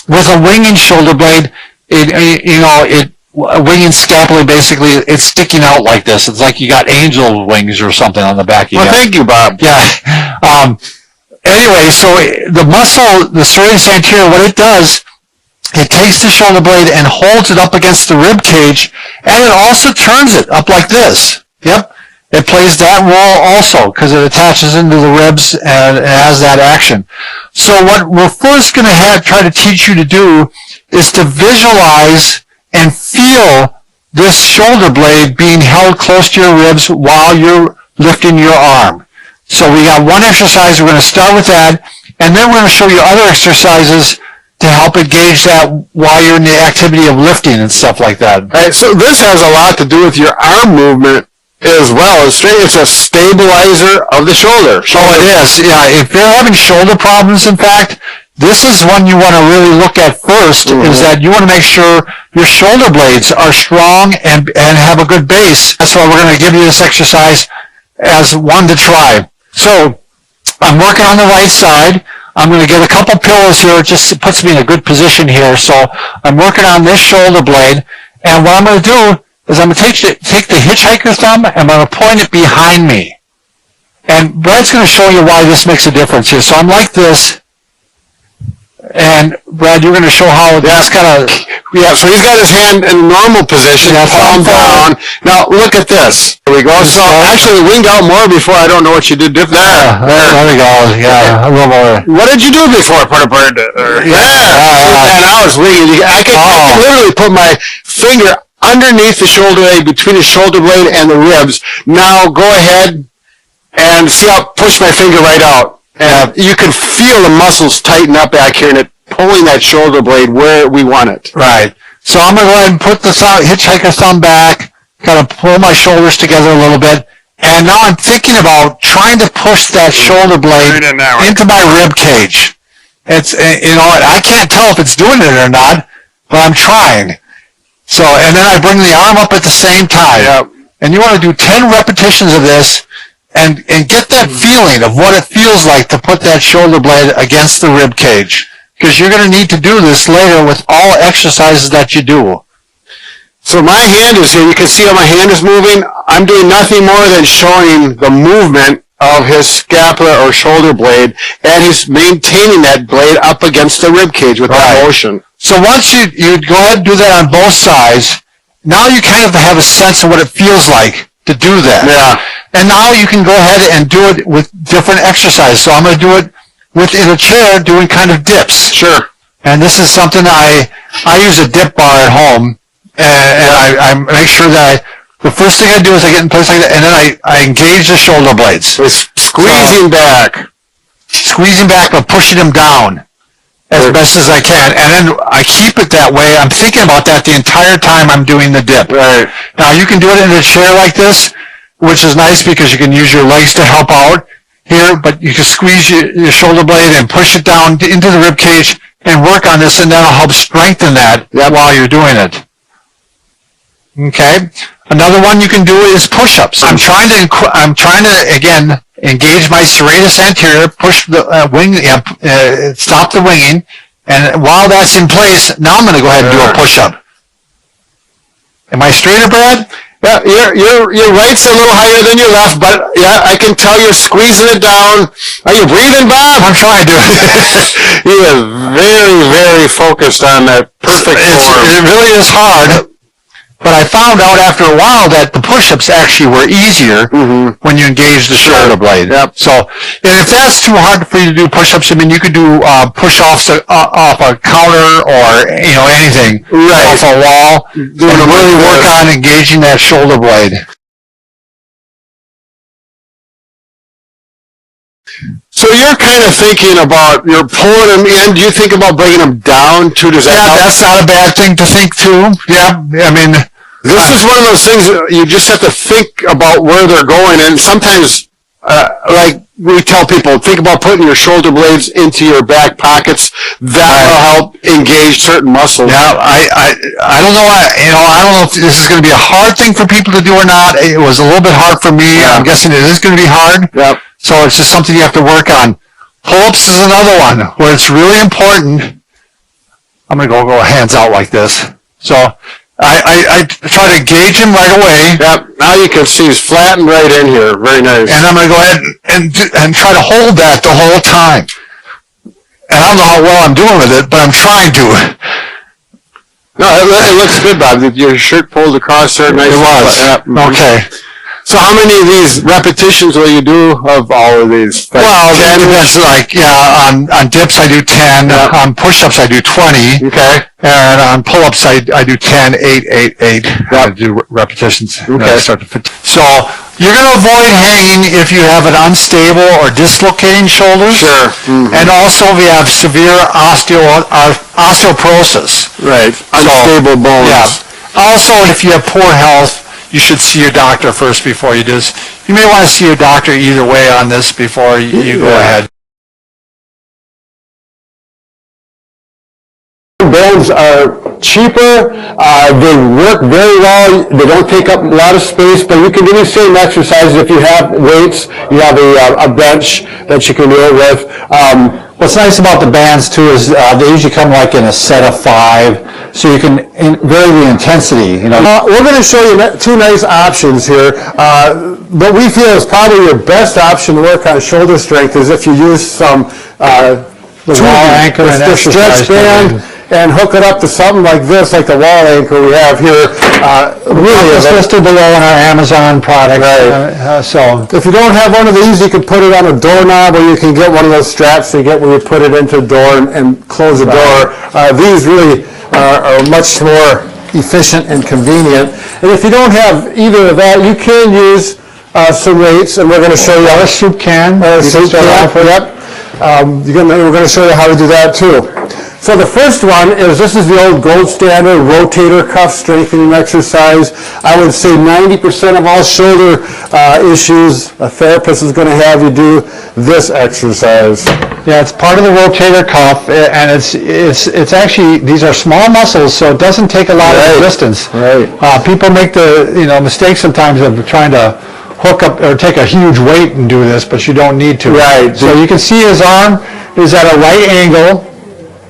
With a winging shoulder blade, winging scapula, basically, it's sticking out like this. It's like you got angel wings or something on the back of your head. Well, thank you, Bob. Yeah. Anyway, so the muscle, the serratus anterior, what it does, it takes the shoulder blade and holds it up against the rib cage, and it also turns it up like this. Yep. It plays that role also because it attaches into the ribs and it has that action. So what we're first going to try to teach you to do is to visualize and feel this shoulder blade being held close to your ribs while you're lifting your arm. So we got one exercise, we're going to start with that, and then we're going to show you other exercises to help engage that while you're in the activity of lifting and stuff like that. Right, so this has a lot to do with your arm movement as well. It's a stabilizer of the shoulder. Oh, it is. Yeah, if you're having shoulder problems, in fact, this is one you want to really look at first, is that you want to make sure your shoulder blades are strong and have a good base. That's why we're going to give you this exercise as one to try. So I'm working on the right side. I'm going to get a couple pillows here. It just puts me in a good position here. So I'm working on this shoulder blade. And what I'm going to do is I'm going to take the hitchhiker thumb and I'm going to point it behind me. And Brad's going to show you why this makes a difference here. So I'm like this. And Brad, you're going to show how that's kind of... Yeah, so he's got his hand in a normal position, palm down. Now, look at this. There we go. So, actually, we winged out more before. I don't know what you did different. There we go. Yeah, a little more. What did you do before? Put a bird? And I was winging. I can literally put my finger underneath the shoulder blade, between the shoulder blade and the ribs. Now, go ahead and see how push my finger right out. And you can feel the muscles tighten up back here and it pulling that shoulder blade where we want it. Right. So I'm going to go ahead and put the hitchhiker thumb back, kind of pull my shoulders together a little bit, and now I'm thinking about trying to push that shoulder blade into my rib cage. It's, I can't tell if it's doing it or not, but I'm trying. So, and then I bring the arm up at the same time. Yep. And you want to do 10 repetitions of this and get that feeling of what it feels like to put that shoulder blade against the rib cage. Because you're going to need to do this later with all exercises that you do. So my hand is here. You can see how my hand is moving. I'm doing nothing more than showing the movement of his scapula or shoulder blade, and he's maintaining that blade up against the rib cage with that motion. So once you go ahead and do that on both sides, now you kind of have a sense of what it feels like to do that. Yeah. And now you can go ahead and do it with different exercises. So I'm going to do it within a chair doing kind of dips. Sure. And this is something I use a dip bar at home, and I make sure that the first thing I do is I get in place like that, and then I engage the shoulder blades. So squeezing back. Squeezing back, but pushing them down as best as I can. And then I keep it that way. I'm thinking about that the entire time I'm doing the dip. Right. Now, you can do it in a chair like this, which is nice because you can use your legs to help out here, but you can squeeze your shoulder blade and push it down into the rib cage and work on this, and that'll help strengthen that while you're doing it. Okay. Another one you can do is push-ups. I'm trying to again engage my serratus anterior, push the wing, stop the winging, and while that's in place, now I'm going to go ahead and do a push-up. Am I straighter, Brad? Yeah, your right's a little higher than your left, but yeah, I can tell you're squeezing it down. Are you breathing, Bob? I'm trying to. He is very, very focused on that perfect form. It really is hard. But I found out after a while that the push-ups actually were easier when you engage the shoulder blade. Yep. So, and if that's too hard for you to do push-ups, I mean, you could do push-offs off a counter or, anything off a wall. And really work on engaging that shoulder blade. So you're kind of thinking about, you're pulling them in. Do you think about bringing them down too? Does that help? That's not a bad thing to think too. Yeah, I mean... This is one of those things that you just have to think about where they're going, and sometimes, like we tell people, think about putting your shoulder blades into your back pockets. That will help engage certain muscles. Yeah, I don't know. I don't know if this is going to be a hard thing for people to do or not. It was a little bit hard for me. Yeah. I'm guessing it is going to be hard. Yep. So it's just something you have to work on. Pull-ups is another one where it's really important. I'm going to go hands out like this. So I try to engage him right away. Yep. Now you can see he's flattened right in here. Very nice. And I'm going to go ahead and try to hold that the whole time. And I don't know how well I'm doing with it, but I'm trying to. No, it looks good, Bob. Your shirt pulled across there. Nice. It was. Yep. Okay. So how many of these repetitions will you do of all of these? Well, 10? It's like, on dips I do 10, on push-ups I do 20, okay, and on pull-ups I do 10, 8, 8, 8. I do repetitions. Okay. So you're going to avoid hanging if you have an unstable or dislocating shoulders. Sure. Mm-hmm. And also if you have severe osteoporosis. Right. Unstable bones. Yeah. Also, if you have poor health, you should see your doctor first before you do this. You may want to see your doctor either way on this before you go ahead. phones are cheaper, they work very well, they don't take up a lot of space, but you can do the same exercises if you have weights, you have a bench that you can do it with. What's nice about the bands too is they usually come like in a set of 5, so you can vary the intensity. You know, We're going to show you two nice options here. But we feel is probably your best option to work on shoulder strength is if you use some the wall anchor and the stretch band and hook it up to something like this, like the wall anchor we have here. Really, it's listed below in our Amazon product. Right. So if you don't have one of these, you can put it on a doorknob, or you can get one of those straps you get where you put it into the door and close the door. These really are much more efficient and convenient. And if you don't have either of that, you can use some weights, and we're going to show you a soup can. Yep. We're going to show you how to do that too. So the first one is, this is the old gold standard rotator cuff strengthening exercise. I would say 90% of all shoulder issues, a therapist is going to have you do this exercise. Yeah, it's part of the rotator cuff, and it's actually, these are small muscles, so it doesn't take a lot of resistance. Right. People make the mistake sometimes of trying to hook up or take a huge weight and do this, but you don't need to. Right. So you can see his arm is at a right angle,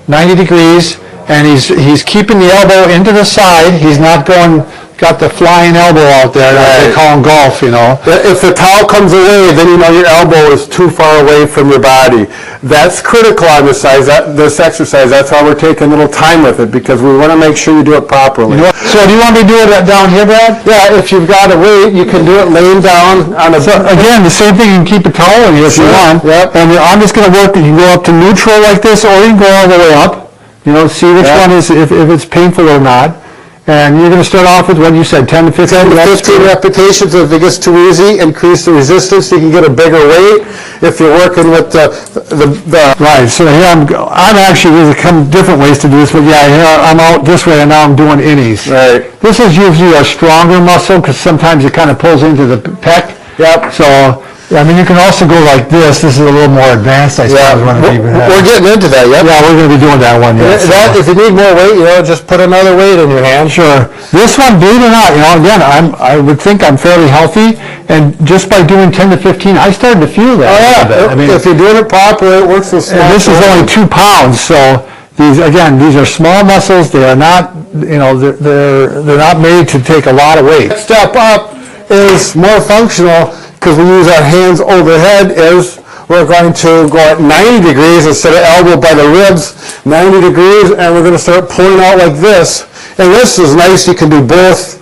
90 degrees, and he's keeping the elbow into the side. He's not got the flying elbow out there, like they call in golf, If the towel comes away, then you know your elbow is too far away from your body. That's critical on this exercise. That's why we're taking a little time with it, because we want to make sure you do it properly. So do you want me to do it down here, Brad? Yeah, if you've got a weight, you can do it laying down on a... So again, the same thing, you can keep a towel in here if you want. Yep. And your arm is going to work, you can go up to neutral like this, or you can go all the way up. See which one is, if it's painful or not. And you're going to start off with what you said, 10 to 15 reps. 15 repetitions. If it gets too easy, increase the resistance. You can get a bigger weight if you're working with the Right, so here I'm actually, there's different ways to do this, but yeah, here I'm out this way and now I'm doing innies. Right. This is usually a stronger muscle because sometimes it kind of pulls into the pec. Yep. So, you can also go like this. This is a little more advanced, I suppose. We're getting into that, yep. Yeah, we're going to be doing that one, yes. If you need more weight, just put another weight in your hand. Sure. This one, believe it or not, again, I would think I'm fairly healthy, and just by doing 10 to 15, I started to feel that. Oh, yeah. If you're doing it properly, it works with small. And this is only 2 pounds, so these are small muscles. They are not, they're not made to take a lot of weight. Step up is more functional, because we use our hands overhead, is we're going to go at 90 degrees instead of elbow by the ribs, 90 degrees, and we're going to start pulling out like this. And this is nice, you can do both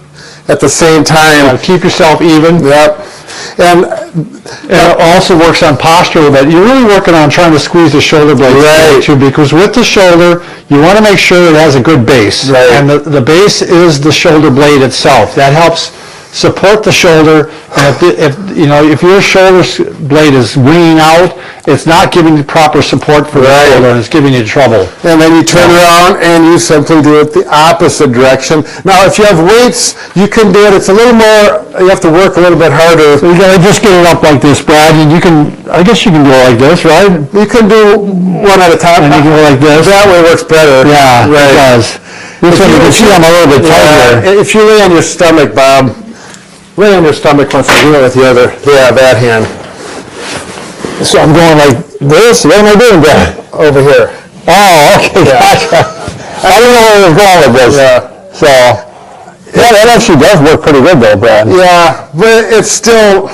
at the same time. Keep yourself even. Yep. And it also works on posture, but you're really working on trying to squeeze the shoulder blades too, because with the shoulder, you want to make sure it has a good base. Right. And the base is the shoulder blade itself. That helps support the shoulder, and if your shoulder blade is winging out, it's not giving you proper support for the shoulder, and it's giving you trouble. And then you turn around and you simply do it the opposite direction. Now, if you have weights, you can do it. It's a little more, you have to work a little bit harder. So you gotta just get it up like this, Brad, and I guess you can do it like this, right? You can do one at a time. And you can go like this. That way works better. Yeah, right. It does. This one, you can see I'm a little bit tighter. If you lay on your stomach, Bob, lay on your stomach once you do it with the other, that hand. So I'm going like this. What am I doing, Brad? Over here. Oh, okay, gotcha. I didn't know where it was going with this. Yeah. So, that actually does work pretty good though, Brad. Yeah, but it's still,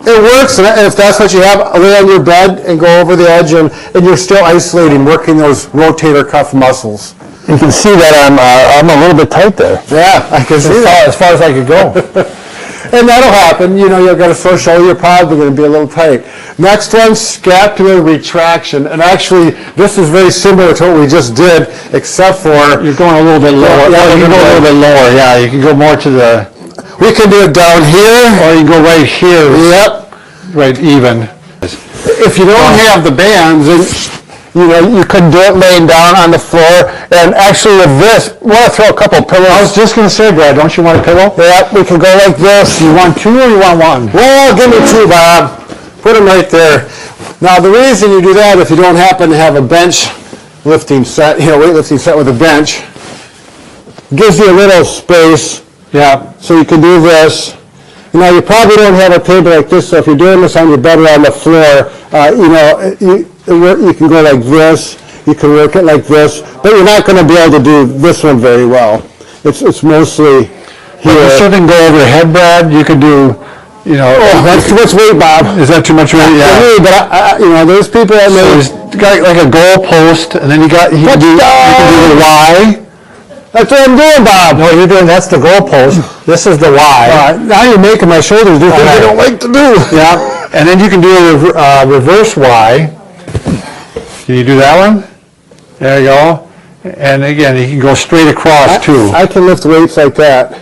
it works, and if that's what you have, lay on your bed and go over the edge, and you're still isolating, working those rotator cuff muscles. You can see that I'm a little bit tight there. Yeah, I can see that. As far as I could go. And that'll happen. You've got a sore shoulder, you're probably going to be a little tight. Next one, scapular retraction. And actually, this is very similar to what we just did, except for... You're going a little bit lower. Yeah, you can go a little bit lower, yeah. You can go more to the... We can do it down here. Or you can go right here. Yep. Right even. If you don't have the bands, and you can do it laying down on the floor. And actually with this, we want to throw a couple pillows. I was just going to say, Brad, don't you want a pillow? Yeah, we can go like this. You want 2 or you want 1? Well, give me 2, Bob. Put them right there. Now, the reason you do that, if you don't happen to have a bench lifting set, weightlifting set with a bench. Gives you a little space. Yeah. So you can do this. Now you probably don't have a table like this, so if you're doing this on your bed or on the floor, you can go like this. You can work it like this, but you're not going to be able to do this one very well. It's mostly here. If something go over your head, Brad, you can do, That's too much weight, Bob. Is that too much weight? For me, but there's people that So may. he's got like a goal post, and then you can do the Y. That's what I'm doing, Bob. No, that's the goal post. This is the Y. Now you're making my shoulders do things I don't like to do. Yeah, and then you can do a reverse Y. Can you do that one? There you go. And again, you can go straight across too. I can lift weights like that.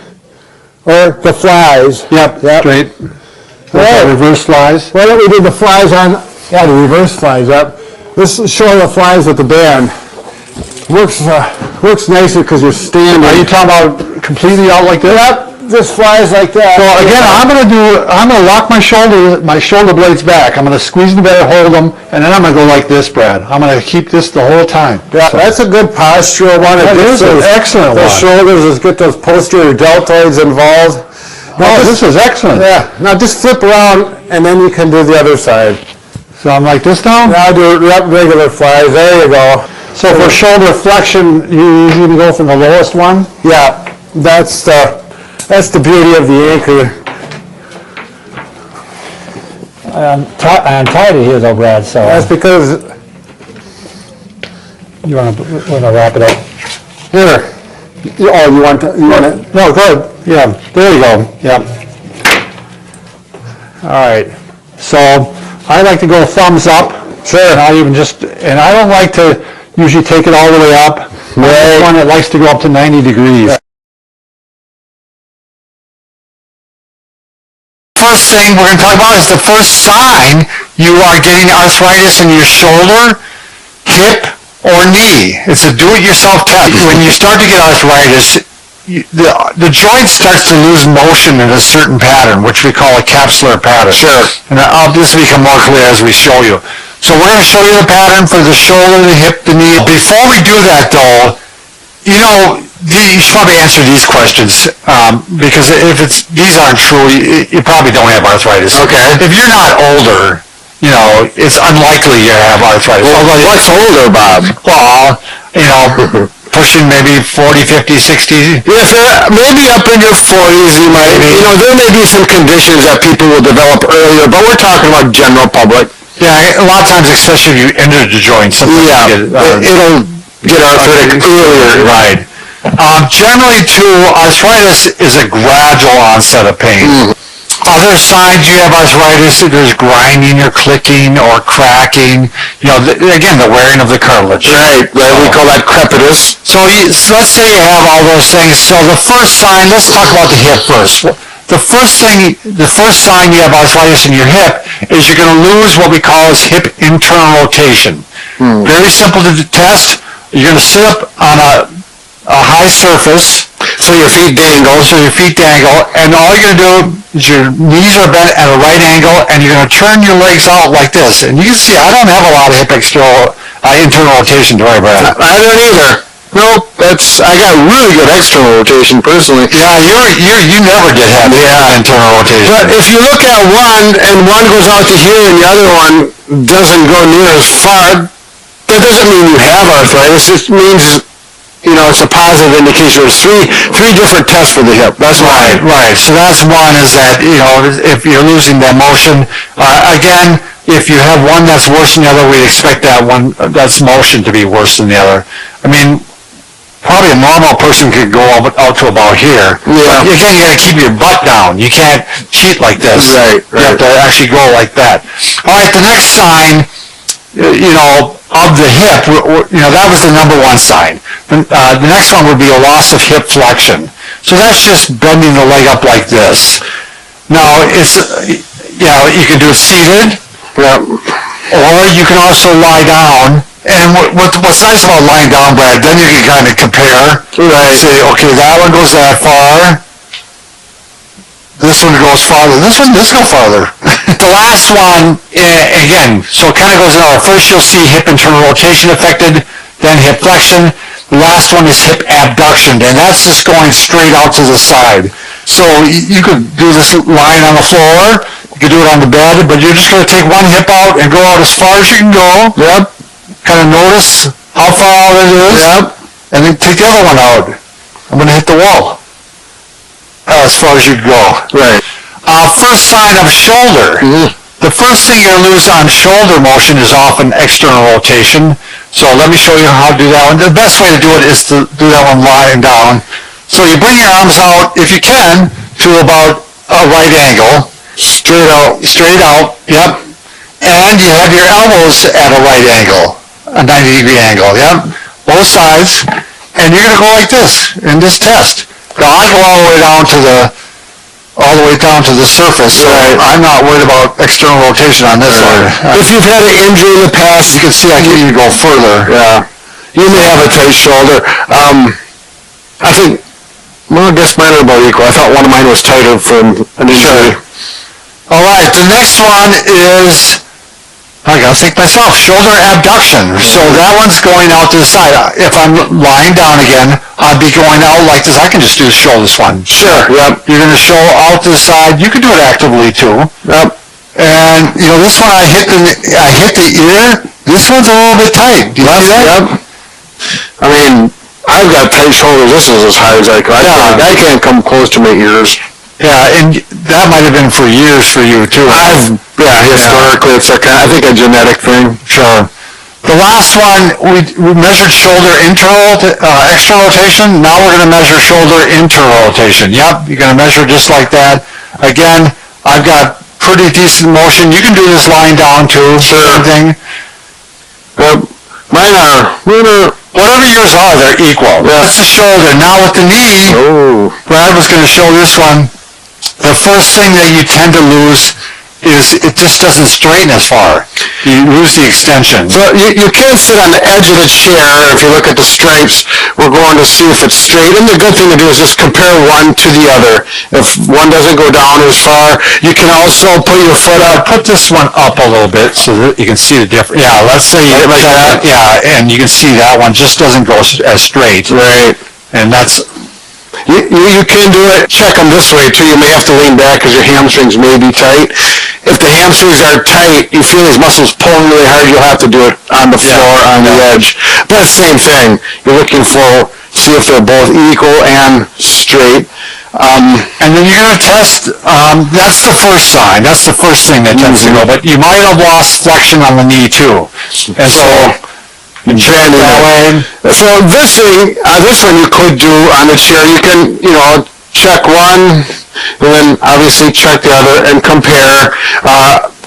Or the flies. Yep. Straight. All right. Reverse flies. Why don't we do the flies on, the reverse flies up. This is showing the flies with the band. Works nicer because you're standing. Are you talking about completely out like this? Yep, just flies like that. So again, I'm gonna lock my shoulder blades back. I'm gonna squeeze them better, hold them, and then I'm gonna go like this, Brad. I'm gonna keep this the whole time. Yeah, so that's a good postural one. That is an excellent one. Those shoulders, let's get those posterior deltoids involved. This is excellent. Yeah, now just flip around, and then you can do the other side. So I'm like this now? Now do regular flies, there you go. So for shoulder flexion, you usually go from the lowest one? Yeah, that's the beauty of the anchor. I'm tired of here though, Brad, so. That's because, You wanna wrap it up? here, you want it? No, good, yeah, there you go, yep. All right, so I like to go thumbs up. Sure. And I don't like to usually take it all the way up. I'm the one that likes to go up to 90 degrees. First thing we're going to talk about is the first sign you are getting arthritis in your shoulder, hip, or knee. It's a do-it-yourself test. When you start to get arthritis, the joint starts to lose motion in a certain pattern, which we call a capsular pattern. Sure. And this will become more clear as we show you. So we're going to show you the pattern for the shoulder, the hip, the knee. Before we do that, though, you should probably answer these questions, because if these aren't true, you probably don't have arthritis. Okay. If you're not older, it's unlikely you have arthritis. Well, what's older, Bob? Well, pushing maybe 40, 50, 60. Yes, maybe up in your 40s you might be. There may be some conditions that people will develop earlier, but we're talking about general public. Yeah, a lot of times, especially if you enter the joint, sometimes it'll get arthritic earlier. Right. Generally, too, arthritis is a gradual onset of pain. Other signs you have arthritis, there's grinding or clicking or cracking. Again, the wearing of the cartilage. Right. We call that crepitus. So let's say you have all those things. So the first sign, let's talk about the hip first. The first sign you have arthritis in your hip is you're going to lose what we call as hip internal rotation. Very simple to test. You're going to sit up on a high surface, so your feet dangle, and all you're going to do is your knees are bent at a right angle, and you're going to turn your legs out like this. And you can see I don't have a lot of hip internal rotation to worry about. I don't either. Nope, I got really good external rotation personally. Yeah, you never did have internal rotation. But if you look at one and one goes out to here and the other one doesn't go near as far, that doesn't mean you have arthritis. It means it's a positive indication. There's three different tests for the hip. That's right. Right. So that's one is that if you're losing that motion, again. If you have one that's worse than the other, we'd expect that one that's motion to be worse than the other. I mean, probably a normal person could go out to about here. Yeah. Again, you got to keep your butt down. You can't cheat like this. Right. You have to actually go like that. All right. The next sign, of the hip, that was the number one sign. The next one would be a loss of hip flexion. So that's just bending the leg up like this. Now, you can do it seated. Yeah. Or you can also lie down. And what's nice about lying down, Brad, then you can kind of compare. Right. Say, okay, that one goes that far. This one goes farther. This go farther. The last one, again, so it kind of goes in order. First, you'll see hip internal rotation affected. then hip flexion. The last one is hip abduction, and that's just going straight out to the side. So you could do this lying on the floor, you could do it on the bed, but you're just going to take one hip out and go out as far as you can go. Yep. Kind of notice how far out it is. Yep. And then take the other one out. I'm going to hit the wall. As far as you can go. Right. First sign of shoulder. Mm-hmm. The first thing you're going to lose on shoulder motion is often external rotation. So let me show you how to do that one. The best way to do it is to do that one lying down. So you bring your arms out, if you can, to about a right angle. Straight out. Straight out, yep. And you have your elbows at a right angle, a 90-degree angle, yep. Both sides. And you're going to go like this in this test. Now I go all the way down to the surface, so I'm not worried about external rotation on this one. If you've had an injury in the past, You can see I can even go further. yeah, you may have a tight shoulder. I think, well, I guess mine are about equal. I thought one of mine was tighter from an injury. All right, the next one is, I gotta think myself, shoulder abduction. So that one's going out to the side. If I'm lying down again, I'd be going out like this. I can just do the shoulders one. Sure, yep. You're gonna show out to the side. You can do it actively too. Yep. And you know, this one I hit the ear. This one's a little bit tight. Do you see that? Yep. I mean, I've got tight shoulders. This is as high as I can. I can't come close to my ears. Yeah, and that might have been for years for you too. Historically, it's like, I think a genetic thing. Sure. The last one, we measured shoulder external rotation. Now we're going to measure shoulder internal rotation. Yep, you're going to measure just like that. Again, I've got pretty decent motion. You can do this lying down too. Same thing. Mine are, whatever yours are, they're equal. Yeah. That's the shoulder. Now with the knee, Brad was going to show this one. The first thing that you tend to lose is it just doesn't straighten as far. You lose the extension. So you can't sit on the edge of the chair. If you look at the stripes, we're going to see if it's straight. And the good thing to do is just compare one to the other. If one doesn't go down as far, you can also put your foot up. Put this one up a little bit so that you can see the difference. Yeah, let's say you like that. Yeah, and you can see that one just doesn't go as straight. Right. And that's... You can do it, check them this way too. You may have to lean back because your hamstrings may be tight. If the hamstrings are tight, you feel these muscles pulling really hard, you'll have to do it on the floor, on the edge. But same thing. You're looking for, see if they're both equal and straight. And then you're going to test, that's the first sign. That's the first thing that tends to go. But you might have lost flexion on the knee too. And so... Check that way. So this one you could do on the chair. You can, check one, and then obviously check the other and compare.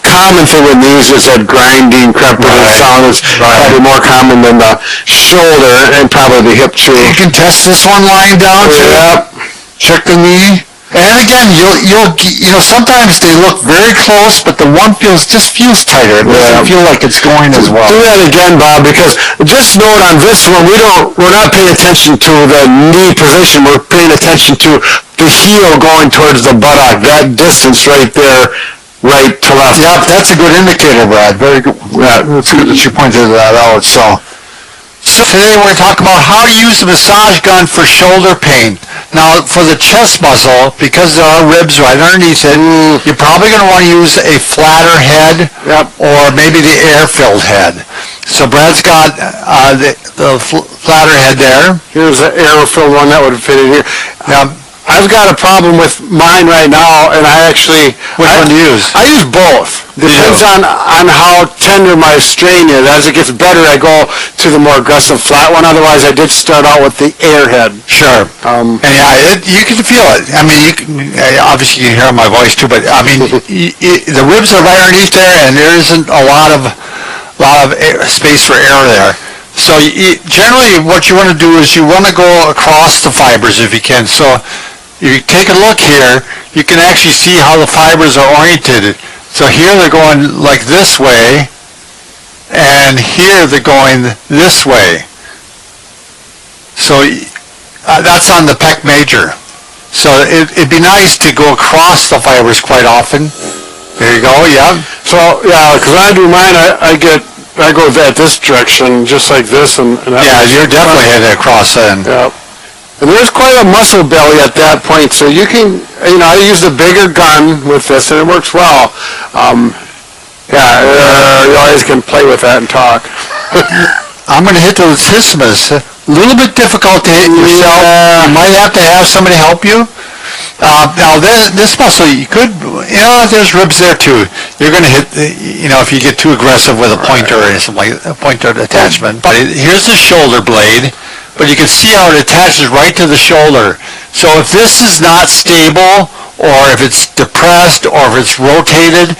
Common thing with knees is that grinding, crepiting sound is probably more common than the shoulder and probably the hip too. You can test this one lying down too. Yep. Check the knee. And again, you'll sometimes they look very close, but the one just feels tighter. It doesn't feel like it's going as well. Do that again, Bob, because just note on this one, we're not paying attention to the knee position. We're paying attention to the heel going towards the buttock. That distance right there, right to left. Yep, that's a good indicator, Brad. Very good. Yeah, that's good that you pointed that out. So today we're going to talk about how to use a massage gun for shoulder pain. Now, for the chest muscle, because there are ribs right underneath it, you're probably going to want to use a flatter head or maybe the air-filled head. So Brad's got the flatter head there. Here's the air-filled one that would fit in here. Now, I've got a problem with mine right now, and which one do you use? I use both. Depends on how tender my strain is. As it gets better, I go to the more aggressive flat one. Otherwise, I did start out with the airhead. Sure. And you can feel it. I mean, obviously you can hear my voice too, but I mean, the ribs are right underneath there, and there isn't a lot of space for air there. So generally, what you want to do is you want to go across the fibers if you can. So you take a look here, you can actually see how the fibers are oriented. So here they're going like this way, and here they're going this way. So that's on the pec major. So it'd be nice to go across the fibers quite often. There you go, yeah. So, yeah, because when I do mine, I get I go that this direction, just like this, and that Yeah, you're definitely headed across then. Yeah. And there's quite a muscle belly at that point, so you can, I use the bigger gun with this, and it works well. You always can play with that and talk. I'm going to hit the latissimus. A little bit difficult to hit yourself. You might have to have somebody help you. Now this muscle, you could, there's ribs there too. You're going to hit, if you get too aggressive with a pointer or something like a pointer attachment. But here's the shoulder blade, but you can see how it attaches right to the shoulder. So if this is not stable, or if it's depressed, or if it's rotated,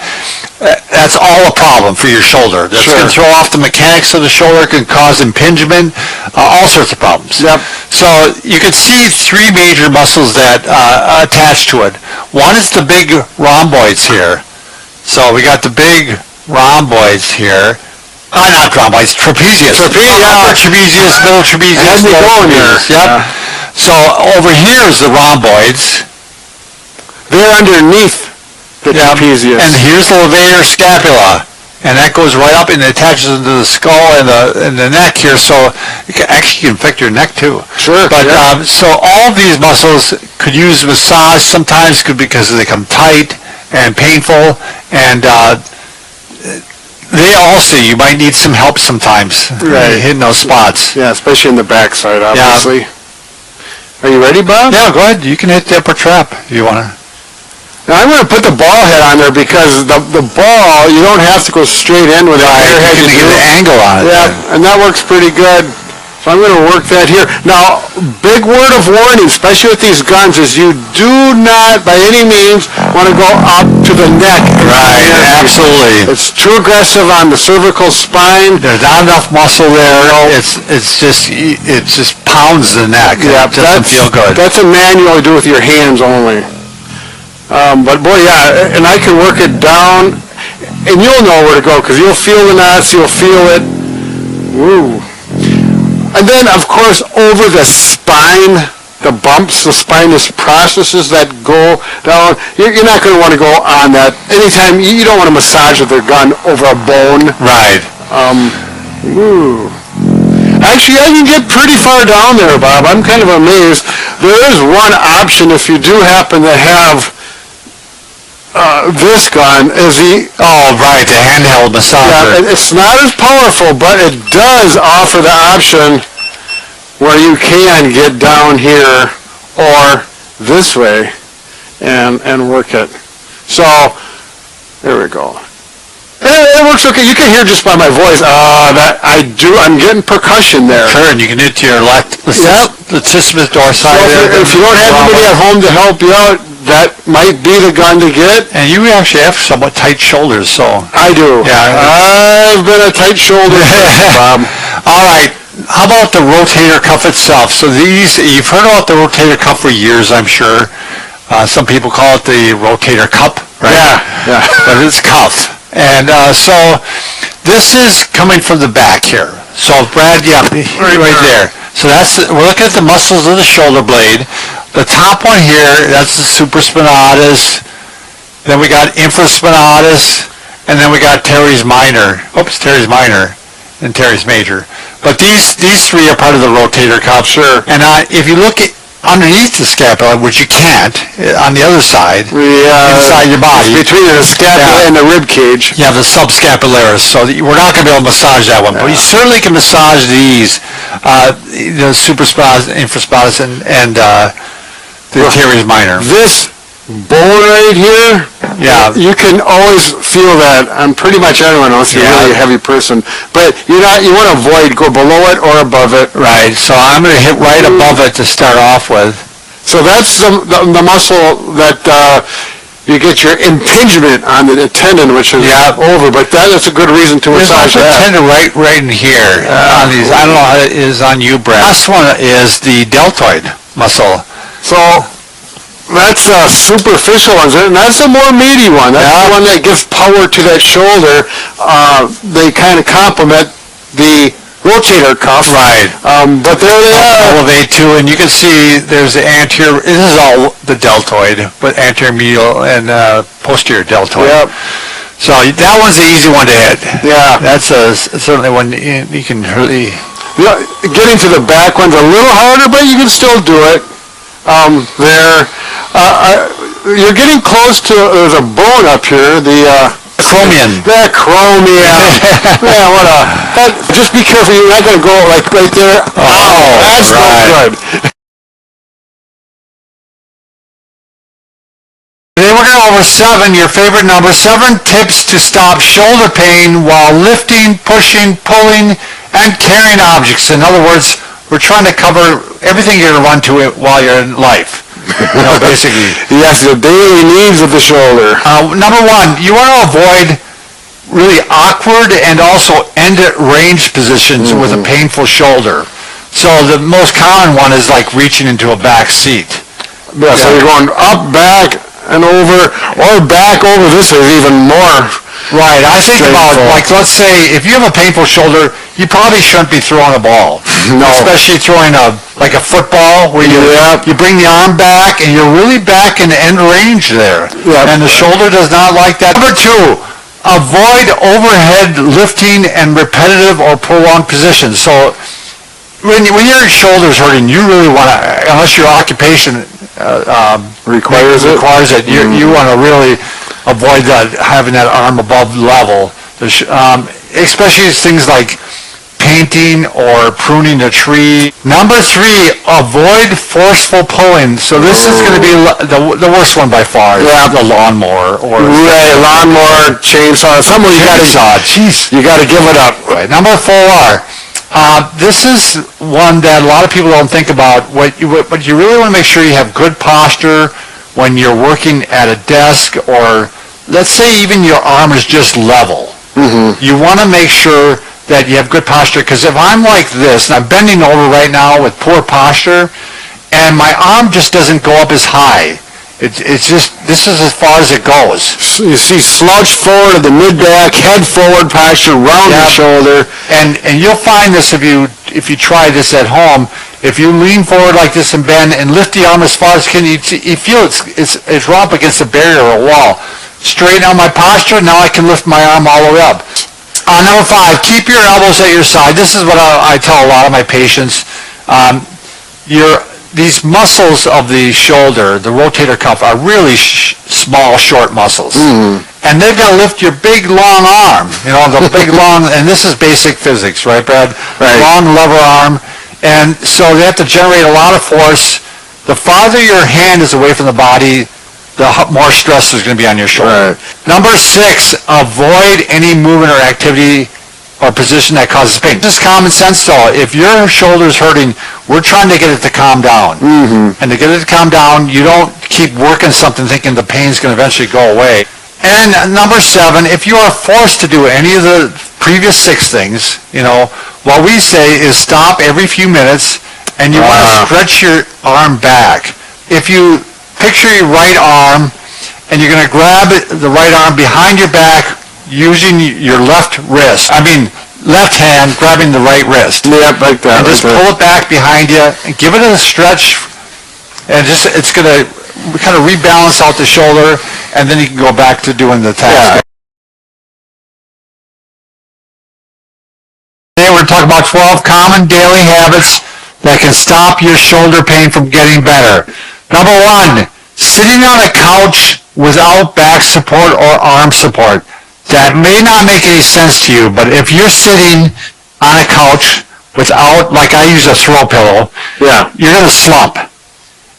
that's all a problem for your shoulder. That's going to throw off the mechanics of the shoulder, can cause impingement, all sorts of problems. Yep. So you can see three major muscles that attach to it. One is the big rhomboids here. So we got the big rhomboids here. Not rhomboids, trapezius. Trapezius, middle trapezius, lower trapezius. Yep. So over here is the rhomboids. They're underneath the trapezius. And here's the levator scapula, and that goes right up and attaches into the skull and the neck here, so it actually can affect your neck too. Sure. But so all of these muscles could use massage. Sometimes could because they become tight and painful, and they also, you might need some help sometimes hitting those spots. Yeah, especially in the backside, obviously. Are you ready, Bob? Yeah, go ahead. You can hit the upper trap if you want to. Now I'm going to put the ball head on there because the ball, you don't have to go straight in with it. Right, you can get the angle on it. Yeah, and that works pretty good. So I'm going to work that here. Now, big word of warning, especially with these guns, is you do not, by any means, want to go up to the neck. Right, absolutely. It's too aggressive on the cervical spine. There's not enough muscle there. It just pounds the neck. Yeah, it doesn't feel good. That's a manual you do with your hands only. But boy, yeah, and I can work it down, and you'll know where to go because you'll feel the knots, you'll feel it. Woo. And then, of course, over the spine, the bumps, the spinous processes that go down, you're not going to want to go on that. Anytime, you don't want to massage with your gun over a bone. Right. Actually, I can get pretty far down there, Bob. I'm kind of amazed. There is one option if you do happen to have this gun is the handheld massager. Yeah, it's not as powerful, but it does offer the option where you can get down here or this way and work it. So there we go. It works okay. You can hear just by my voice that I'm getting percussion there. Sure, and you can hit to your latissimus dorsi. So if you don't have anybody at home to help you out, that might be the gun to get. And you actually have somewhat tight shoulders, so. I do. Yeah. I've been a tight shoulder. All right. How about the rotator cuff itself? So you've heard about the rotator cuff for years, I'm sure. Some people call it the rotator cup, right? Yeah. But it's cuff. And so this is coming from the back here. So Brad, right there. So we're looking at the muscles of the shoulder blade. The top one here, that's the supraspinatus. Then we got infraspinatus, and then we got teres minor. Teres minor and teres major. But these three are part of the rotator cuff. Sure. And if you look underneath the scapula, which you can't, on the other side, inside your body. Between the scapula and the rib cage. You have the subscapularis, so we're not going to be able to massage that one, but you certainly can massage these, the supraspinatus, infraspinatus, and the teres minor. This bone right here, you can always feel that on pretty much everyone unless you're really a heavy person. But you want to avoid go below it or above it. Right. So I'm going to hit right above it to start off with. So that's the muscle that you get your impingement on the tendon, which is over. But that's a good reason to massage that. There's tendon right in here on these. I don't know how it is on you, Brad. Last one is the deltoid muscle. So that's a superficial one, and that's a more meaty one. That's the one that gives power to that shoulder. They kind of complement the rotator cuff. Right. But there they are. Elevate too, and you can see there's the anterior. This is all the deltoid, but anterior medial and posterior deltoid. Yep. So that one's an easy one to hit. Yeah. That's certainly one you can really... Yeah, getting to the back one's a little harder, but you can still do it. You're getting close to, there's a bone up here, the... Chromium. The chromium. Yeah, just be careful, you're not going to go like right there. Oh, that's not good. Today we're going to go over 7, your favorite number, 7 tips to stop shoulder pain while lifting, pushing, pulling, and carrying objects. In other words, we're trying to cover everything you're going to run to while you're in life. Basically. Yes, the daily needs of the shoulder. Number 1, you want to avoid really awkward and also end at range positions with a painful shoulder. So the most common one is like reaching into a back seat. Yeah, so you're going up, back, and over, or back over. This is even more. Right, I think about, like, let's say, if you have a painful shoulder, you probably shouldn't be throwing a ball. No. Especially throwing a football, where you bring the arm back, and you're really back in end range there. Yeah. And the shoulder does not like that. Number 2, avoid overhead lifting and repetitive or prolonged positions. So, when your shoulder's hurting, you really want to, unless your occupation Requires it, you want to really avoid having that arm above level, especially things like painting or pruning a tree. Number 3, avoid forceful pulling. So this is going to be the worst one by far. Yeah. The lawnmower or lawnmower, chainsaw. Somewhere you got to give it up. Right. Number 4. This is one that a lot of people don't think about. What you really want to make sure you have good posture when you're working at a desk, or let's say even your arm is just level. You want to make sure that you have good posture, because if I'm like this, and I'm bending over right now with poor posture, and my arm just doesn't go up as high, it's just, this is as far as it goes. You see slouched forward of the mid-back, head forward posture, round the shoulder. And you'll find this if you try this at home. If you lean forward like this and bend and lift the arm as far as you feel it's up against a barrier or a wall. Straighten out my posture, now I can lift my arm all the way up. Number 5, keep your elbows at your side. This is what I tell a lot of my patients. These muscles of the shoulder, the rotator cuff, are really small, short muscles. And they've got to lift your big, long arm. The big, long, and this is basic physics, right, Brad? Right. Long lever arm. And so they have to generate a lot of force. The farther your hand is away from the body, the more stress is going to be on your shoulder. Right. Number 6, avoid any movement or activity or position that causes pain. This is common sense, though. If your shoulder's hurting, we're trying to get it to calm down. And to get it to calm down, you don't keep working something thinking the pain's going to eventually go away. And number 7, if you are forced to do any of the previous 6 things, what we say is stop every few minutes, and you want to stretch your arm back. If you picture your right arm, and you're going to grab the right arm behind your back using your left hand grabbing the right wrist. Yeah, like that. And just pull it back behind you and give it a stretch, and it's going to kind of rebalance out the shoulder, and then you can go back to doing the task. Today we're talking about 12 common daily habits that can stop your shoulder pain from getting better. Number 1, sitting on a couch without back support or arm support. That may not make any sense to you, but if you're sitting on a couch without, like I use a throw pillow, you're going to slump.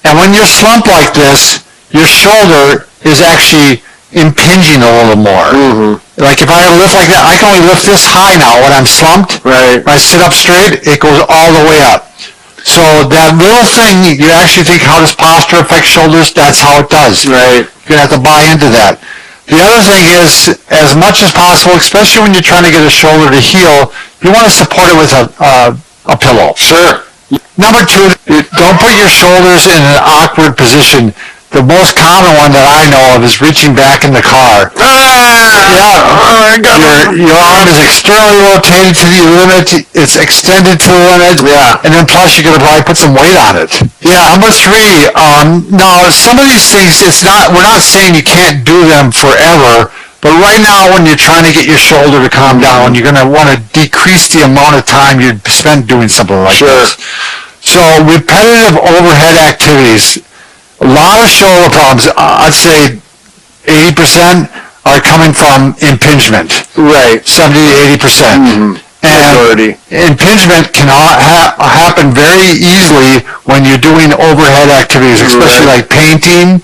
And when you're slumped like this, your shoulder is actually impinging a little more. Like if I lift like that, I can only lift this high now when I'm slumped. Right. When I sit up straight, it goes all the way up. So that little thing, you actually think, how does posture affect shoulders? That's how it does. Right. You're going to have to buy into that. The other thing is, as much as possible, especially when you're trying to get a shoulder to heal, you want to support it with a pillow. Sure. Number 2, don't put your shoulders in an awkward position. The most common one that I know of is reaching back in the car. Your arm is externally rotated to the limit. It's extended to the limit. And then plus you're going to probably put some weight on it. Number 3, now some of these things, we're not saying you can't do them forever, But right now, when you're trying to get your shoulder to calm down, you're going to want to decrease the amount of time you spend doing something like this. So repetitive overhead activities, a lot of shoulder problems, I'd say 80% are coming from impingement. Right. 70 to 80%. Majority. And impingement can happen very easily when you're doing overhead activities, especially like painting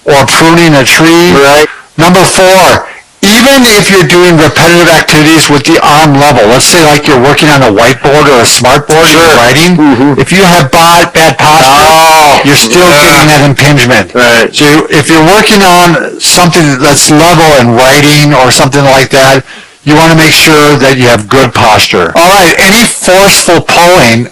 or pruning a tree. Right. Number 4, even if you're doing repetitive activities with the arm level, let's say like you're working on a whiteboard or a smartboard and you're writing, if you have bad posture, you're still getting that impingement. Right. So if you're working on something that's level and writing or something like that, you want to make sure that you have good posture. All right, any forceful pulling,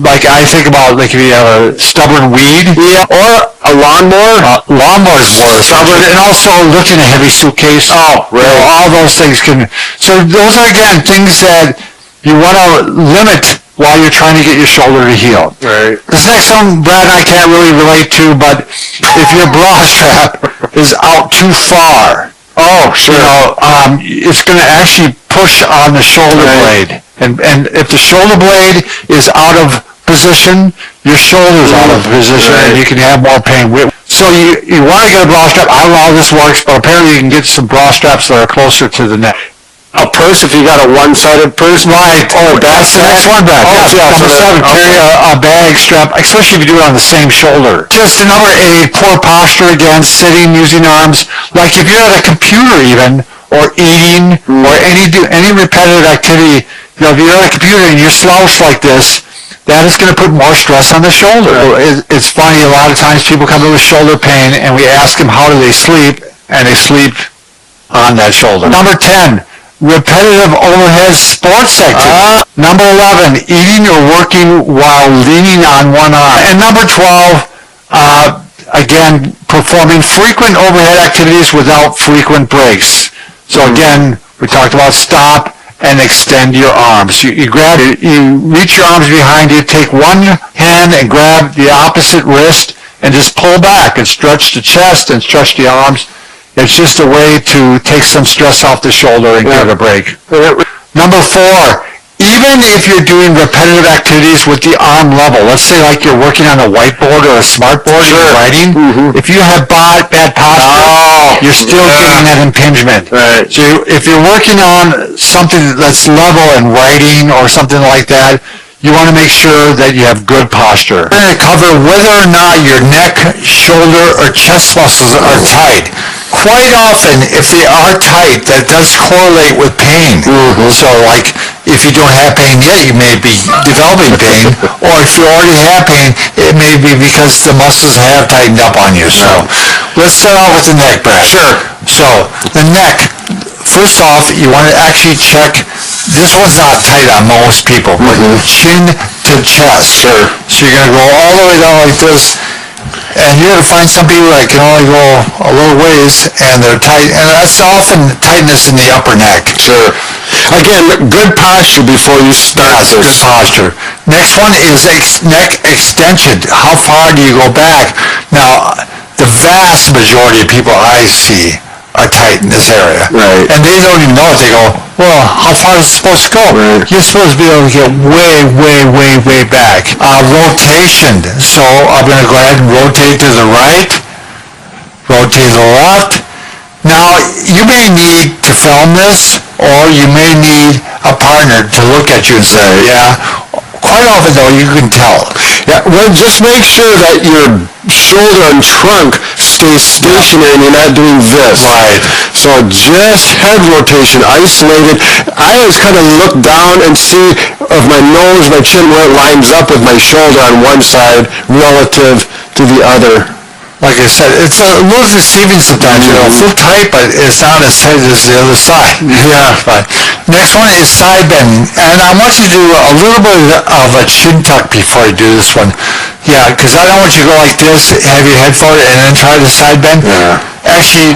like I think about, like if you have a stubborn weed, Or a lawnmower. lawnmower's worse. Stubborn, and also lifting a heavy suitcase. Oh, You know, right. all those things can. So those are again things that you want to limit while you're trying to get your shoulder to heal. Right. This next one, Brad and I can't really relate to, but if your bra strap is out too far, Sure. you know, it's going to actually push on the shoulder blade. And if the shoulder blade is out of position, your shoulder's out of position, and you can have more pain. So you want to get a bra strap. I don't know how this works, but apparently you can get some bra straps that are closer to the neck. A purse, if you got a one-sided purse. Right. That's the next one back. Oh, yeah, Number 7, carry a bag strap, especially if you do it on the same shoulder. Just number 8, poor posture again, sitting, using arms. Like if you're at a computer even, or eating, or any repetitive activity, you know, if you're at a computer and you're slouched like this, that is going to put more stress on the shoulder. It's funny, a lot of times people come in with shoulder pain, and we ask them how do they sleep, and they sleep on that shoulder. Number 10, repetitive overhead sports activity. Number 11, eating or working while leaning on one arm. And number 12, again, performing frequent overhead activities without frequent breaks. So again, we talked about stop and extend your arms. You reach your arms behind you, take one hand and grab the opposite wrist and just pull back and stretch the chest and stretch the arms. It's just a way to take some stress off the shoulder and give it a break. Number 4, even if you're doing repetitive activities with the arm level, let's say like you're working on a whiteboard or a smartboard and you're writing, if you have bad posture, you're still getting that impingement. Right. So if you're working on something that's level and writing or something like that, you want to make sure that you have good posture. We're going to cover whether or not your neck, shoulder, or chest muscles are tight. Quite often, if they are tight, that does correlate with pain. So, like, if you don't have pain yet, you may be developing pain, or if you already have pain, it may be because the muscles have tightened up on you. So, let's start off with the neck, Brad. Sure. So, the neck. First off, you want to actually check, this one's not tight on most people, but chin to chest. Sure. So you're going to go all the way down like this, and you're going to find some people that can only go a little ways, and they're tight, and that's often tightness in the upper neck. Sure. Again, good posture before you start Good this. posture. Next one is neck extension. How far do you go back? Now, the vast majority of people I see are tight in this area. Right. And they don't even know it. They go, well, how far is it supposed to go? Right. You're supposed to be able to get way, way, way, way back. Rotation. So I'm going to go ahead and rotate to the right, rotate to the left. Now, you may need to film this, or you may need a partner to look at you and say, yeah. Quite often, though, you can tell. Yeah, well, just make sure that your shoulder and trunk stays stationary and you're not doing this. Right. So just head rotation, isolated. I always kind of look down and see if my nose, my chin, where it lines up with my shoulder on one side relative to the other. Like I said, it's a little deceiving sometimes. You know, feel tight, but it's not as tight as the other side. Yeah. But next one is side bending, and I want you to do a little bit of a chin tuck before you do this one. Yeah, because I don't want you to go like this, have your head forward, and then try the side bend. Yeah. Actually,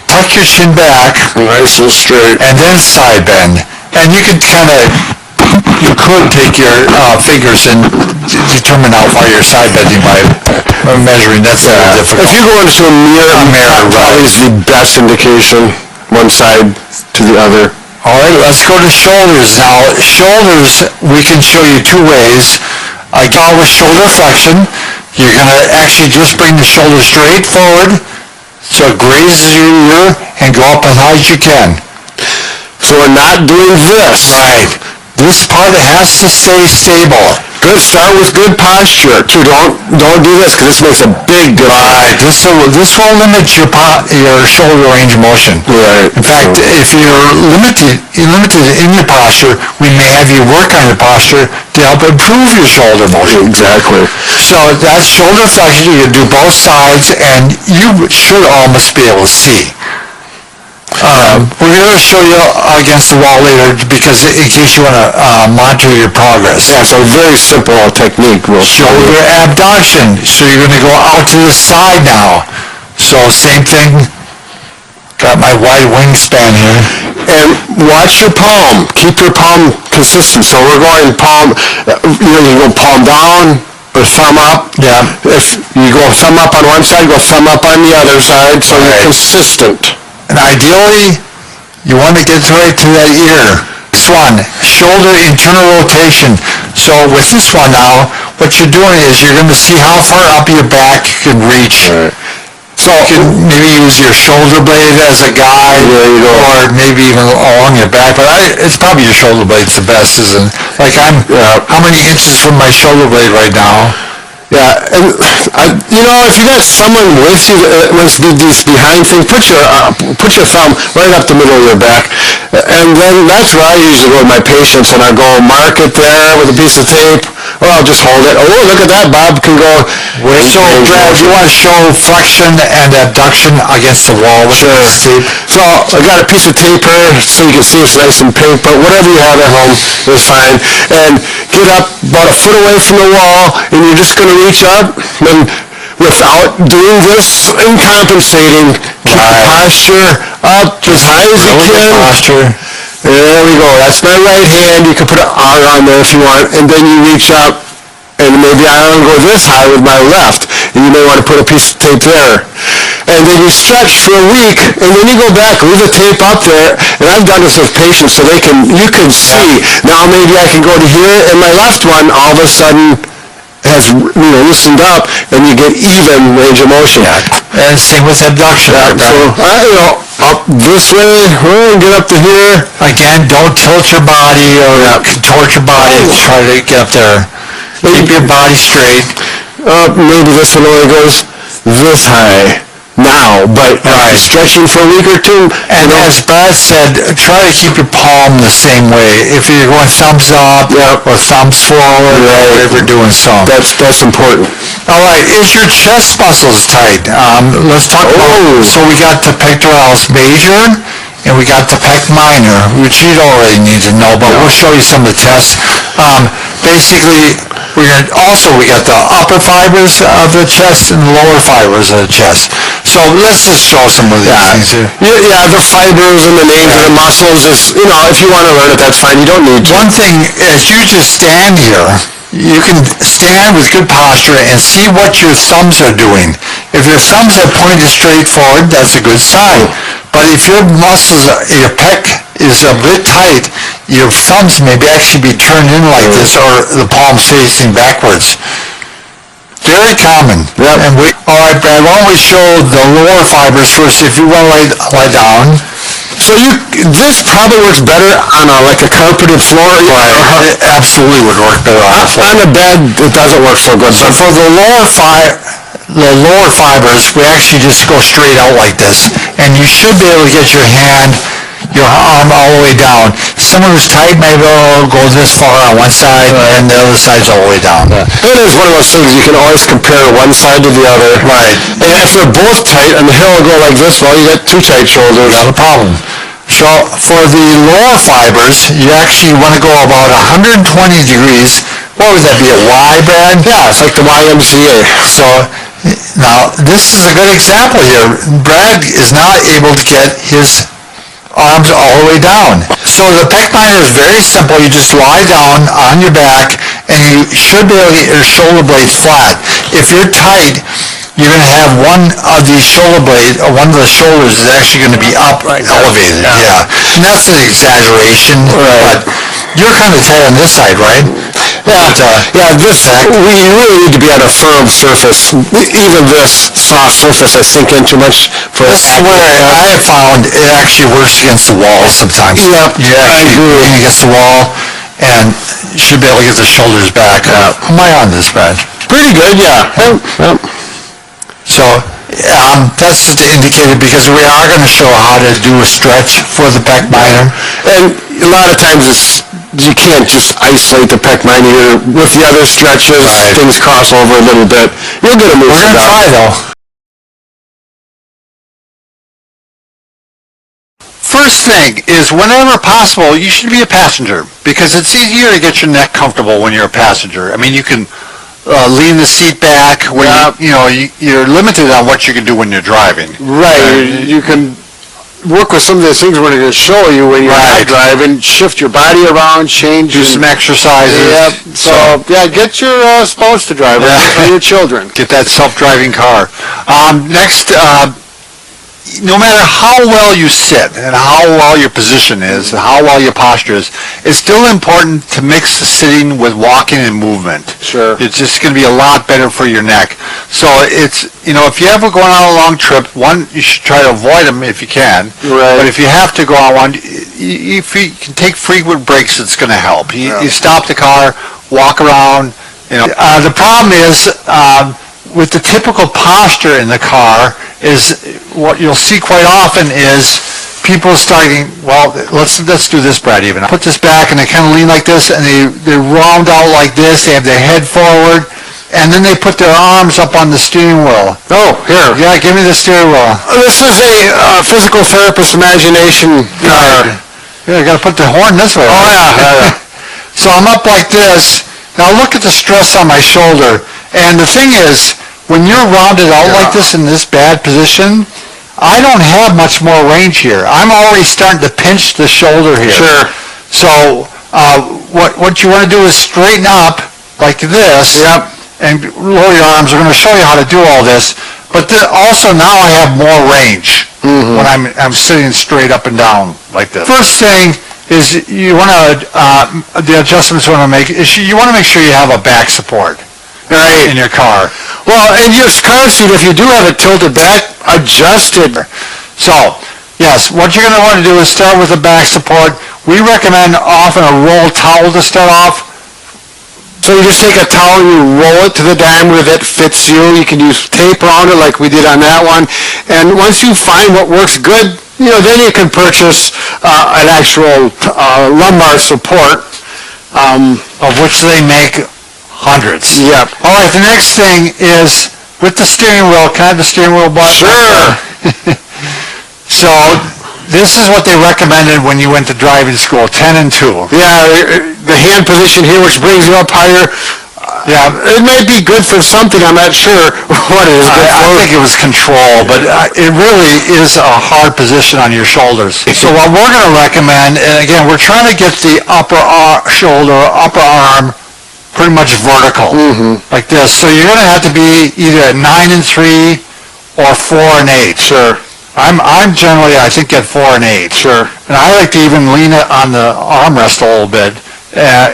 tuck your chin back, Nice and straight. and then side bend. And you can kind of, you could take your fingers and determine how far you're side bending by measuring. That's difficult. If you go into a mirror, mirror, that right. is the best indication. one side to the other. All right, let's go to shoulders now. Shoulders, we can show you two ways. I start with shoulder flexion. You're going to actually just bring the shoulder straight forward so it grazes your ear and go up as high as you can. So we're not doing this. Right. This part has to stay stable. Good. Start with good posture. So don't do this because this makes a big difference. Right. This will limit your shoulder range of motion. Right. In fact, if you're limited in your posture, we may have you work on your posture to help improve your shoulder motion. Exactly. So that's shoulder flexion. You can do both sides, and you should almost be able to see. We're going to show you against the wall later because in case you want to monitor your progress. Yeah, so very simple technique. Shoulder abduction. So you're going to go out to the side now. So same thing. Got my wide wingspan here. And watch your palm. Keep your palm consistent. So we're going palm, you go palm down or thumb up. Yeah. If you go thumb up on one side, go thumb up on the other side, so you're consistent. And ideally, you want to get right to that ear. This one, shoulder internal rotation. So with this one now, what you're doing is you're going to see how far up your back you can reach. Right. So you can maybe use your shoulder blade as a guide, or maybe even along your back. But it's probably your shoulder blade's the best, isn't it? Like how many inches from my shoulder blade right now? Yeah, and if you got someone with you that wants to do these behind things, put your thumb right up the middle of your back, and then that's where I usually go with my patients, and I go mark it there with a piece of tape, or I'll just hold it. Oh, look at that, Bob can go. So, Brad, you want to show flexion and abduction against the wall with this tape? So I got a piece of tape here so you can see it's nice and pink, but whatever you have at home is fine. And get up about a foot away from the wall, and you're just going to reach up, and without doing this and compensating, keep the posture up as high as you can. Posture. There we go. That's my right hand. You can put an R on there if you want, and then you reach up, and maybe I don't go this high with my left, and you may want to put a piece of tape there. And then you stretch for a week, and then you go back, leave the tape up there, and I've done this with patients so you can see. Now maybe I can go to here, and my left one all of a sudden has loosened up, and you get even range of motion. And same with abduction. So up this way, get up to here. Again, don't tilt your body or contort your body to try to get up there. Keep your body straight. Maybe this one only goes this high now, but stretching for a week or two. And as Brad said, try to keep your palm the same way. If you're going thumbs up or thumbs forward, whatever you're doing, so. That's important. All right, is your chest muscles tight? Let's talk about, so we got the pectoralis major and we got the pec minor, which you don't really need to know, but we'll show you some of the tests. Basically, we got the upper fibers of the chest and the lower fibers of the chest. So let's just show some of these things here. Yeah, the fibers and the names of the muscles, if you want to learn it, that's fine. You don't need to. One thing, as you just stand here, you can stand with good posture and see what your thumbs are doing. If your thumbs are pointed straight forward, that's a good sign. But if your muscles, your pec is a bit tight, your thumbs may actually be turned in like this, or the palm facing backwards. Very common. Yep. And all right, Brad, why don't we show the lower fibers first, if you want to lie down. So this probably works better on a carpeted floor. It absolutely would work better on the floor. On a bed, it doesn't work so good. So for the lower fibers, we actually just go straight out like this, and you should be able to get your arm all the way down. Someone who's tight may go this far on one side, and the other side's all the way down. It is one of those things you can always compare one side to the other. Right. And if they're both tight, and the hill will go like this, well, you got two tight shoulders. Not a problem. So for the lower fibers, you actually want to go about 120 degrees. What would that be, a Y, Brad? Yeah, it's like the YMCA. So now this is a good example here. Brad is not able to get his arms all the way down. So the pec minor is very simple. You just lie down on your back, and you should be able to get your shoulder blades flat. If you're tight, you're going to have one of these shoulder blades, or one of the shoulders is actually going to be up, elevated, yeah. And that's an exaggeration, but you're kind of tight on this side, right? Yeah, we really need to be on a firm surface. Even this soft surface I sink in too much for This is where I have found it actually works against the wall sometimes. Yep, You actually lean against the wall, and you should be able to get the shoulders back. How am I on this, Brad? pretty good, yeah. Yep. So, that's indicated because we are going to show how to do a stretch for the pec minor. And a lot of times you can't just isolate the pec minor here. With the other stretches, things cross over a little bit. You'll get a move. We're going to try, though. First thing is, whenever possible, you should be a passenger, because it's easier to get your neck comfortable when you're a passenger. I mean, you can lean the seat back when you're limited on what you can do when you're driving. Right. You can work with some of those things we're going to show you when you're not driving. Shift your body around, change. Do some exercises. Yep. So get your spouse to drive or your children. Get that self-driving car. Next, no matter how well you sit and how well your position is, and how well your posture is, it's still important to mix the sitting with walking and movement. Sure. It's just going to be a lot better for your neck. So it's, if you ever go on a long trip, one, you should try to avoid them if you can. Right. But if you have to go on one, if you can take frequent breaks, it's going to help. You stop the car, walk around. The problem is, with the typical posture in the car, is what you'll see quite often is people starting, let's do this, Brad, even. Put this back, and they kind of lean like this, and they round out like this, they have their head forward, and then they put their arms up on the steering wheel. Oh, here. Yeah, give me the steering wheel. This is a physical therapist imagination. Yeah, I got to put the horn this way. Oh, yeah. So I'm up like this. Now look at the stress on my shoulder. And the thing is, when you're rounded out like this in this bad position, I don't have much more range here. I'm already starting to pinch the shoulder here. Sure. So what you want to do is straighten up like this. Yep. And lower your arms. We're going to show you how to do all this. But also now I have more range when I'm sitting straight up and down like this. First thing is you want to, the adjustments you want to make is you want to make sure you have a back support. Right. In your car. Well, and your car seat, if you do have it tilted back, adjust it. So, yes, what you're going to want to do is start with the back support. We recommend often a roll towel to start off. So you just take a towel and you roll it to the diameter that fits you. You can use tape around it like we did on that one. And once you find what works good, then you can purchase an actual lumbar support. Of which they make hundreds. Yep. All right, the next thing is with the steering wheel. Can I have the steering wheel button? Sure. So this is what they recommended when you went to driving school, 10 and 2. Yeah, the hand position here, which brings you up higher. Yeah, it might be good for something. I'm not sure what it is good for. I think it was control, but it really is a hard position on your shoulders. So what we're going to recommend, and again, we're trying to get the upper shoulder, upper arm pretty much vertical, like this. So you're going to have to be either at 9 and 3 or 4 and 8. Sure. I'm generally, I think, at 4 and 8. Sure. And I like to even lean it on the armrest a little bit,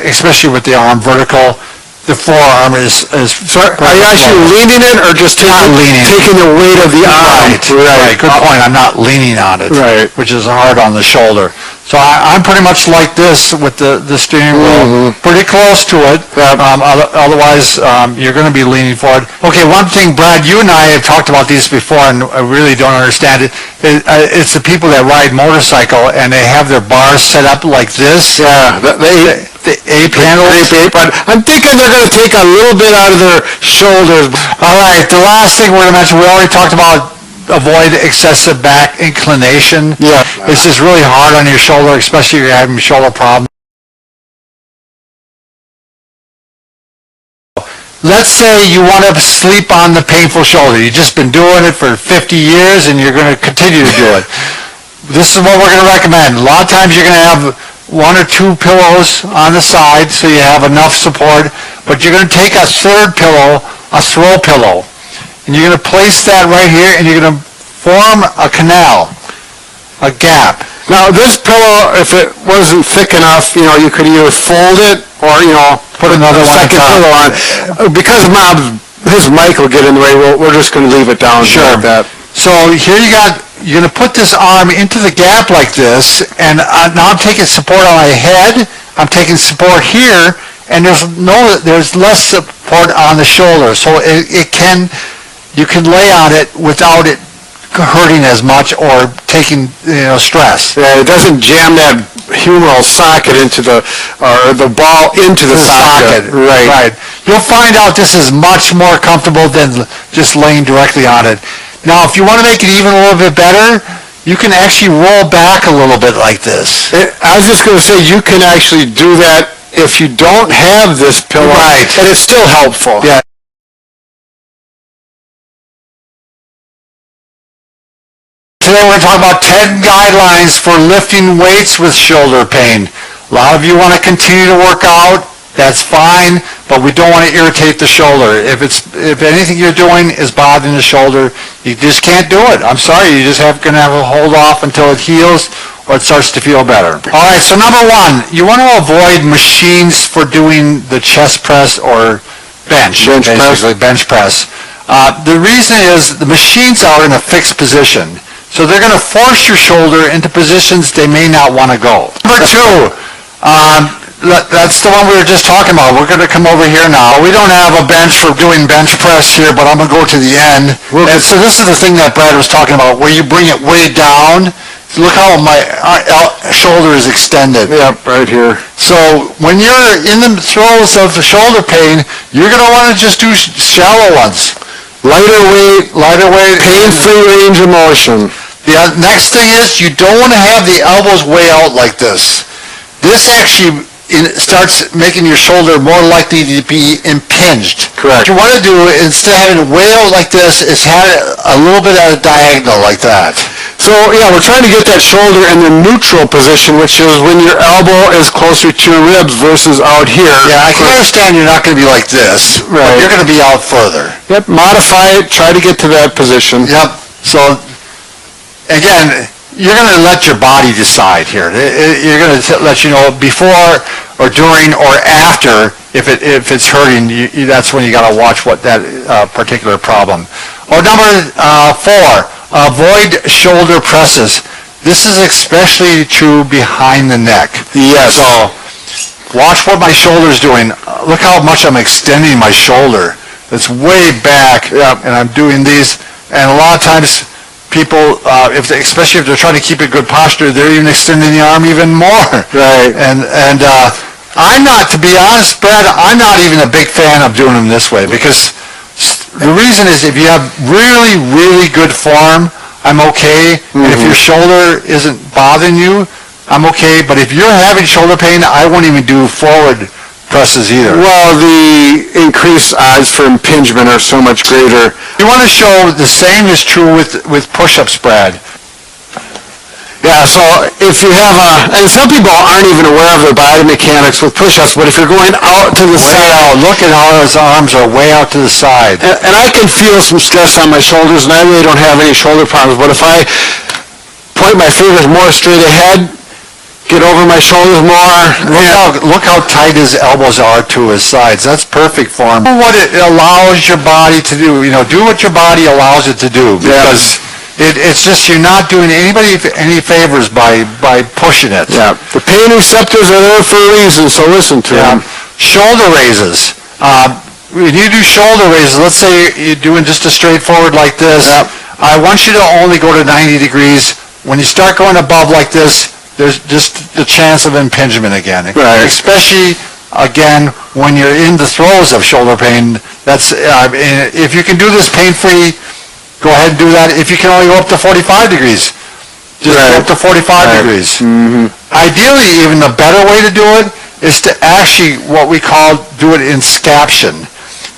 especially with the arm vertical. The forearm is So are you actually leaning it or just taking the weight of the arm? Right. Good point. I'm not leaning on it, right, which is hard on the shoulder. So I'm pretty much like this with the steering wheel, pretty close to it. Otherwise, you're going to be leaning forward. Okay, one thing, Brad, you and I have talked about these before, and I really don't understand it. It's the people that ride motorcycle, and they have their bars set up like this. Yeah, the ape handles. But I'm thinking they're going to take a little bit out of their shoulders. All right, the last thing we're going to mention, we already talked about avoid excessive back inclination. Yeah. This is really hard on your shoulder, especially if you're having shoulder problems. Let's say you want to sleep on the painful shoulder. You've just been doing it for 50 years and you're going to continue to do it. This is what we're going to recommend. A lot of times you're going to have 1 or 2 pillows on the side so you have enough support, but you're going to take a third pillow, a throw pillow, and you're going to place that right here, and you're going to form a canal, a gap. Now, this pillow, if it wasn't thick enough, you could either fold it or, Put another one on second top. pillow on. Because his mic will get in the way, we're just going to leave it down Sure. like that. So here you're going to put this arm into the gap like this, and now I'm taking support on my head, I'm taking support here, and there's less support on the shoulder. So you can lay on it without it hurting as much or taking stress. Yeah, it doesn't jam that humeral socket into the ball into the socket. Right. You'll find out this is much more comfortable than just laying directly on it. Now, if you want to make it even a little bit better, you can actually roll back a little bit like this. I was just going to say, you can actually do that if you don't have this pillow. Right. And it's still helpful. Yeah. Today we're going to talk about 10 guidelines for lifting weights with shoulder pain. A lot of you want to continue to work out. That's fine, but we don't want to irritate the shoulder. If anything you're doing is bothering the shoulder, you just can't do it. I'm sorry, you're just going to have to hold off until it heals or it starts to feel better. All right, so number one, you want to avoid machines for doing the chest press or bench press. The reason is the machines are in a fixed position, so they're going to force your shoulder into positions they may not want to go. Number two, that's the one we were just talking about. We're going to come over here now. We don't have a bench for doing bench press here, but I'm going to go to the end. And so this is the thing that Brad was talking about, where you bring it way down. Look how my shoulder is extended. Yep, right here. So when you're in the throes of the shoulder pain, you're going to want to just do shallow ones. Lighter weight, pain-free range of motion. The next thing is you don't want to have the elbows way out like this. This actually starts making your shoulder more likely to be impinged. Correct. What you want to do, instead of having it way out like this, is have it a little bit at a diagonal like that. So, yeah, we're trying to get that shoulder in the neutral position, which is when your elbow is closer to your ribs versus out here. Yeah, I can understand you're not going to be like this, right. But you're going to be out further. Yep, modify it, try to get to that position. Yep, so, again, you're going to let your body decide here. You're going to let you know before or during or after if it's hurting. That's when you got to watch what that particular problem. Or number 4, avoid shoulder presses. This is especially true behind the neck. Yes. So watch what my shoulder's doing. Look how much I'm extending my shoulder. It's way back, and I'm doing these. And a lot of times people, especially if they're trying to keep a good posture, they're even extending the arm even more. Right. And I'm not, to be honest, Brad, I'm not even a big fan of doing them this way, because the reason is if you have really, really good form, I'm okay. And if your shoulder isn't bothering you, I'm okay. But if you're having shoulder pain, I won't even do forward presses either. Well, the increased odds for impingement are so much greater. You want to show the same is true with push-ups, Brad. Yeah, so if you have and some people aren't even aware of their body mechanics with push-ups, but if you're going out to the side, look at how his arms are way out to the side. And I can feel some stress on my shoulders, and I really don't have any shoulder problems, but if I point my fingers more straight ahead, get over my shoulders more. Look how tight his elbows are to his sides. That's perfect for him. What it allows your body to do, do what your body allows it to do, because it's just you're not doing anybody any favors by pushing it. Yeah. The pain receptors are there for a reason, so listen to them. Shoulder raises. When you do shoulder raises, let's say you're doing just a straightforward like this. I want you to only go to 90 degrees. When you start going above like this, there's just the chance of impingement again. Right. Especially, again, when you're in the throes of shoulder pain. That's if you can do this pain-free, go ahead and do that. If you can only go up to 45 degrees, just go up to 45 degrees. Ideally, even the better way to do it is to actually what we call do it in scaption.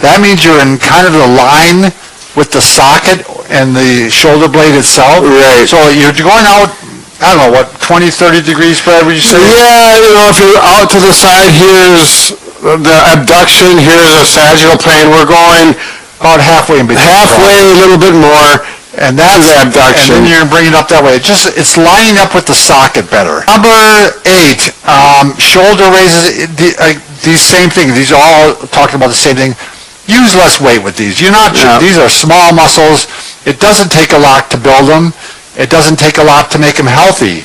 That means you're in kind of the line with the socket and the shoulder blade itself. Right. So you're going out, I don't know, what, 20, 30 degrees, Brad, would you say? Yeah, if you're out to the side, here's the abduction, here's the sagittal plane. We're going about halfway in between. Halfway, a little bit more. And that's, abduction. and then you're bringing it up that way. It's lining up with the socket better. Number 8, shoulder raises, these same things. These are all talking about the same thing. Use less weight with these. These are small muscles. It doesn't take a lot to build them. It doesn't take a lot to make them healthy.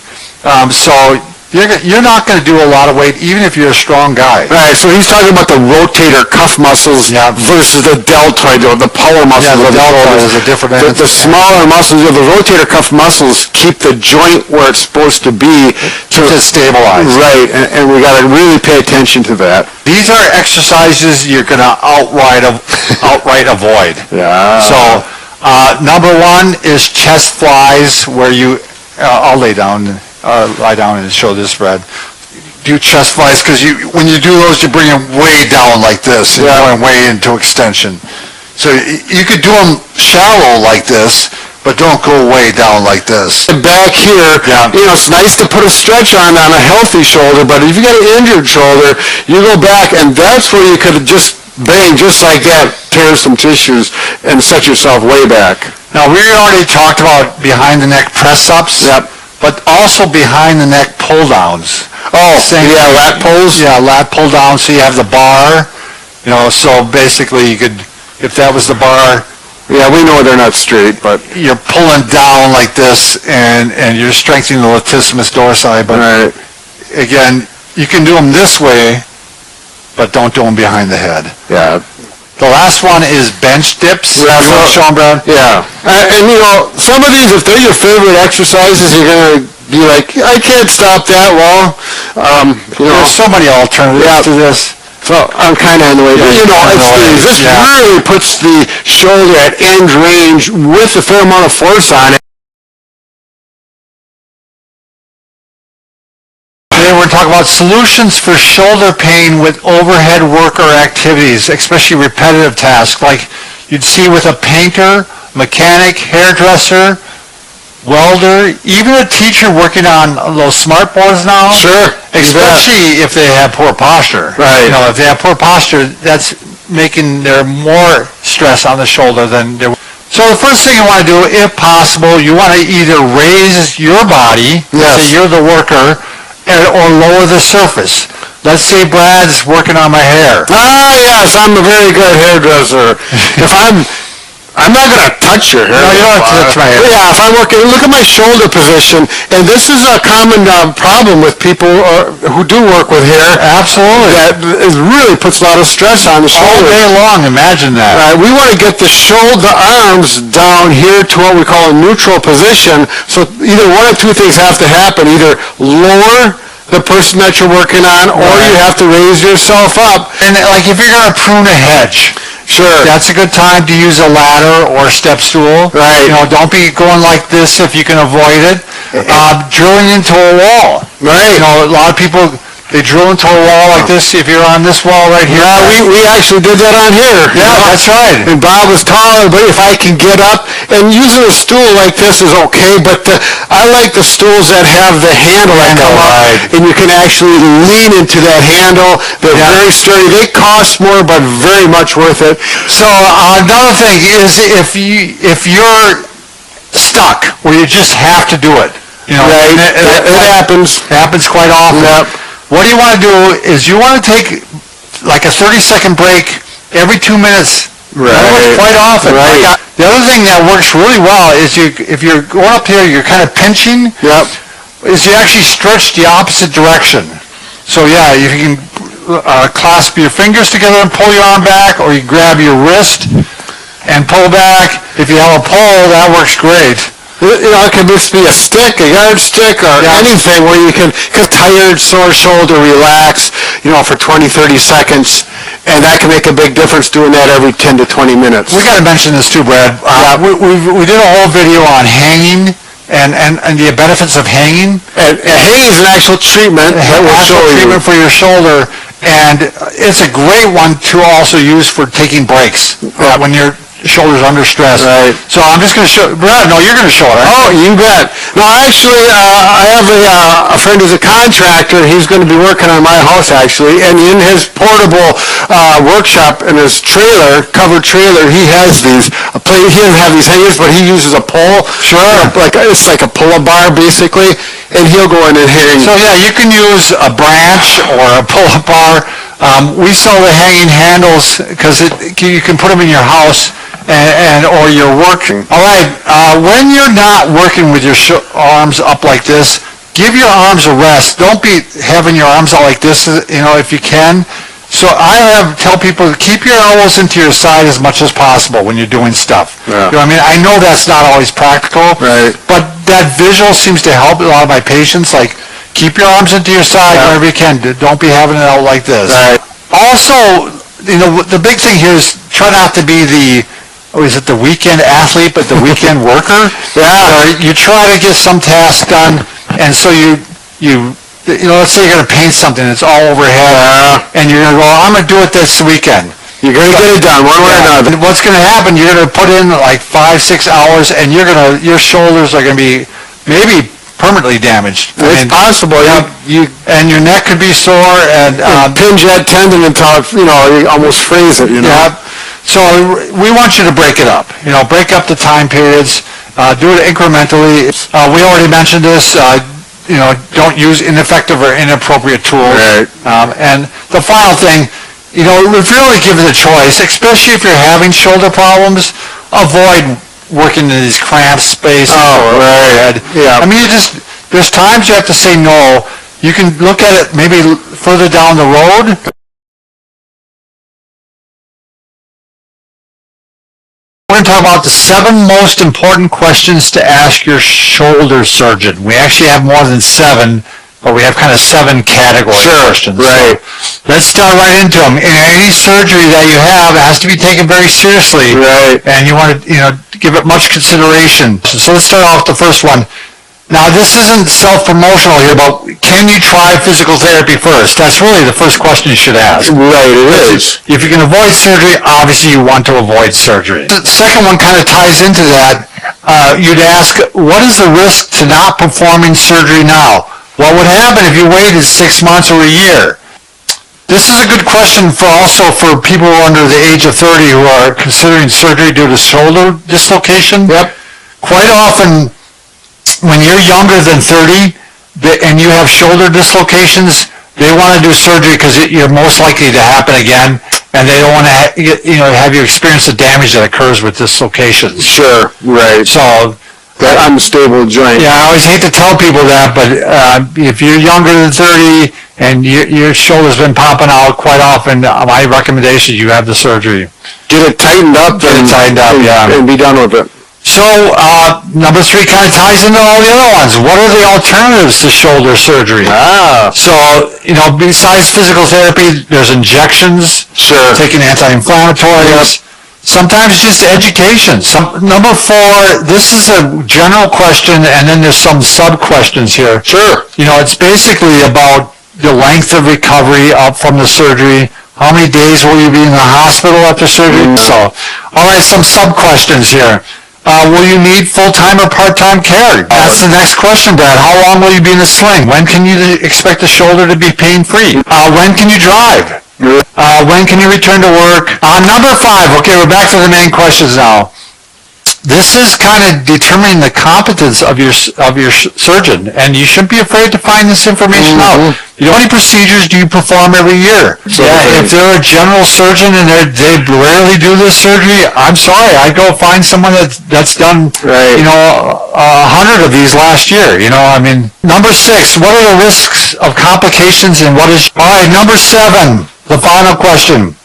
So you're not going to do a lot of weight, even if you're a strong guy. Right, so he's talking about the rotator cuff muscles versus the deltoid, or the power muscles of the deltoid is a different The smaller muscles of the rotator cuff muscles keep the joint where it's supposed to be to stabilize. Right, and we got to really pay attention to that. These are exercises you're going to outright avoid. Yeah. So number 1 is chest flies, where you I'll lie down and show this, Brad. Do chest flies, because when you do those, you bring them way down like this, and you're going way into extension. So you could do them shallow like this, but don't go way down like this. Back here, it's nice to put a stretch on a healthy shoulder, but if you got an injured shoulder, you go back, and that's where you could just bang, just like that, tear some tissues and set yourself way back. Now, we already talked about behind the neck press-ups. Yep. But also behind the neck pull-downs. Lat pulls? Yeah, lat pull-downs, so you have the bar. So basically you could, if that was the bar... Yeah, we know they're not straight, but... You're pulling down like this, and you're strengthening the latissimus dorsi. But again, you can do them this way, but don't do them behind the head. Yeah. The last one is bench dips. Yeah, you want to show them, Brad? Yeah. And some of these, if they're your favorite exercises, you're going to be like, I can't stop that. Well, there's so many alternatives to this. So I'm kind of in the way. This really puts the shoulder at end range with a fair amount of force on it. Today we're talking about solutions for shoulder pain with overhead work or activities, especially repetitive tasks, like you'd see with a painter, mechanic, hairdresser, welder, even a teacher working on those smart boards now. Sure. Especially if they have poor posture. Right. If they have poor posture, that's making there more stress on the shoulder than there. So the first thing you want to do, if possible, you want to either raise your body, say you're the worker, or lower the surface. Let's say Brad's working on my hair. Yes, I'm a very good hairdresser. If I'm not going to touch your hair. No, you don't have to touch my hair. Yeah, if I'm working, look at my shoulder position, and this is a common problem with people who do work with hair. Absolutely. That it really puts a lot of stress on the shoulder. All day long, imagine that. We want to get the arms down here to what we call a neutral position, so either one of two things have to happen. Either lower the person that you're working on, or you have to raise yourself up. And like if you're going to prune a hedge, sure, that's a good time to use a ladder or a step stool. Right. Don't be going like this if you can avoid it. Drilling into a wall. Right. A lot of people, they drill into a wall like this. If you're on this wall right here. Yeah, we actually did that on here. Yeah, that's right. And Bob was taller, but if I can get up, and using a stool like this is okay, but I like the stools that have the handle that come up, and you can actually lean into that handle. They're very sturdy. They cost more, but very much worth it. So another thing is if you're stuck where you just have to do it. Right. It happens. Happens quite often. Yep. What you want to do is you want to take like a 30-second break every 2 minutes. Right. Quite often. Right. The other thing that works really well is if you're going up here, you're kind of pinching. Yep. Is you actually stretch the opposite direction. So yeah, if you can clasp your fingers together and pull your arm back, or you grab your wrist and pull back. If you have a pole, that works great. It can just be a stick, a yardstick, or anything where you can, because tired, sore shoulder, relax, for 20, 30 seconds, and that can make a big difference doing that every 10 to 20 minutes. We got to mention this too, Brad. We did a whole video on hanging and the benefits of hanging. And hanging is an actual treatment that will show you. Treatment for your shoulder, and it's a great one to also use for taking breaks. When you're shoulders under stress. Right. So I'm just going to show, Brad, no, you're going to show it. Oh, you bet. No, actually, I have a friend who's a contractor. He's going to be working on my house, actually, and in his portable workshop, in his trailer, covered trailer, he has these. He doesn't have these hangers, but he uses a pole. Sure. It's like a pull-up bar, basically, and he'll go in and hang. So yeah, you can use a branch or a pull-up bar. We sell the hanging handles because you can put them in your house or you're working. All right, when you're not working with your arms up like this, give your arms a rest. Don't be having your arms out like this, if you can. So I tell people to keep your elbows into your side as much as possible when you're doing stuff. Yeah. You know what I mean? I know that's not always practical, Right. but that visual seems to help a lot of my patients. Like, keep your arms into your side wherever you can. Don't be having it out like this. Right. Also, the big thing here is try not to be the weekend athlete, but the weekend worker. Yeah. Or you try to get some task done, and so let's say you're going to paint something that's all overhead, and you're going to go, I'm going to do it this weekend. You're going to get it done, one way or another. And what's going to happen, you're going to put in like 5-6 hours, and your shoulders are going to be maybe permanently damaged. It's possible. And your neck could be sore, and pinch that tendon until you almost freeze it. Yeah. So we want you to break it up. Break up the time periods. Do it incrementally. We already mentioned this. Don't use ineffective or inappropriate tools. Right. And the final thing, if you're really given the choice, especially if you're having shoulder problems, avoid working in these cramped spaces or overhead. Yeah. I mean, there's times you have to say no. You can look at it maybe further down the road. We're going to talk about the 7 most important questions to ask your shoulder surgeon. We actually have more than 7, but we have kind of 7 category questions. Right. So let's start right into them. Any surgery that you have has to be taken very seriously. Right. And you want to, give it much consideration. So let's start off with the first one. Now, this isn't self-promotional here, but can you try physical therapy first? That's really the first question you should ask. Right, it is. If you can avoid surgery, obviously you want to avoid surgery. The second one kind of ties into that. You'd ask, what is the risk to not performing surgery now? What would happen if you waited 6 months or a year? This is a good question also for people under the age of 30 who are considering surgery due to shoulder dislocation. Yep. Quite often, when you're younger than 30 and you have shoulder dislocations, they want to do surgery because you're most likely to happen again, and they don't want to have you experience the damage that occurs with dislocations. Sure, right. So that unstable joint. Yeah, I always hate to tell people that, but if you're younger than 30 and your shoulder's been popping out quite often, my recommendation is you have the surgery. Get it tightened up. And be done with it. So, number 3 kind of ties into all the other ones. What are the alternatives to shoulder surgery? So, besides physical therapy, there's injections. Sure. Taking anti-inflammatories. Sometimes just education. Number 4, this is a general question, and then there's some sub-questions here. Sure. It's basically about the length of recovery from the surgery. How many days will you be in the hospital after surgery? So, all right, some sub-questions here. Will you need full-time or part-time care? That's the next question, Brad. How long will you be in the sling? When can you expect the shoulder to be pain-free? When can you drive? When can you return to work? Number 5, okay, we're back to the main questions now. This is kind of determining the competence of your surgeon, and you shouldn't be afraid to find this information out. How many procedures do you perform every year? If they're a general surgeon and they rarely do this surgery, I'm sorry, I'd go find someone that's done, 100 of these last year. Number 6, what are the risks of complications and what is? All right, number 7, the final question.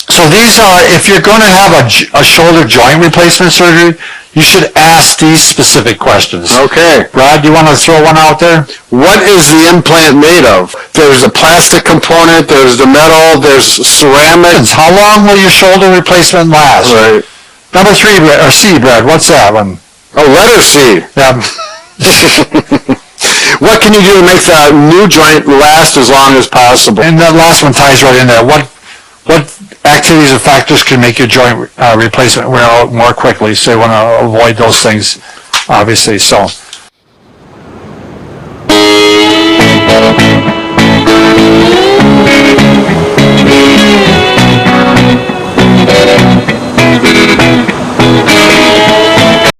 So these are, if you're going to have a shoulder joint replacement surgery, you should ask these specific questions. Okay. Brad, do you want to throw one out there? What is the implant made of? There's a plastic component, there's the metal, there's ceramics. How long will your shoulder replacement last? Right. Number 3, or C, Brad, what's that one? Oh, letter C. Yeah. What can you do to make the new joint last as long as possible? And that last one ties right in there. What activities or factors can make your joint replacement wear out more quickly, so you want to avoid those things, obviously. So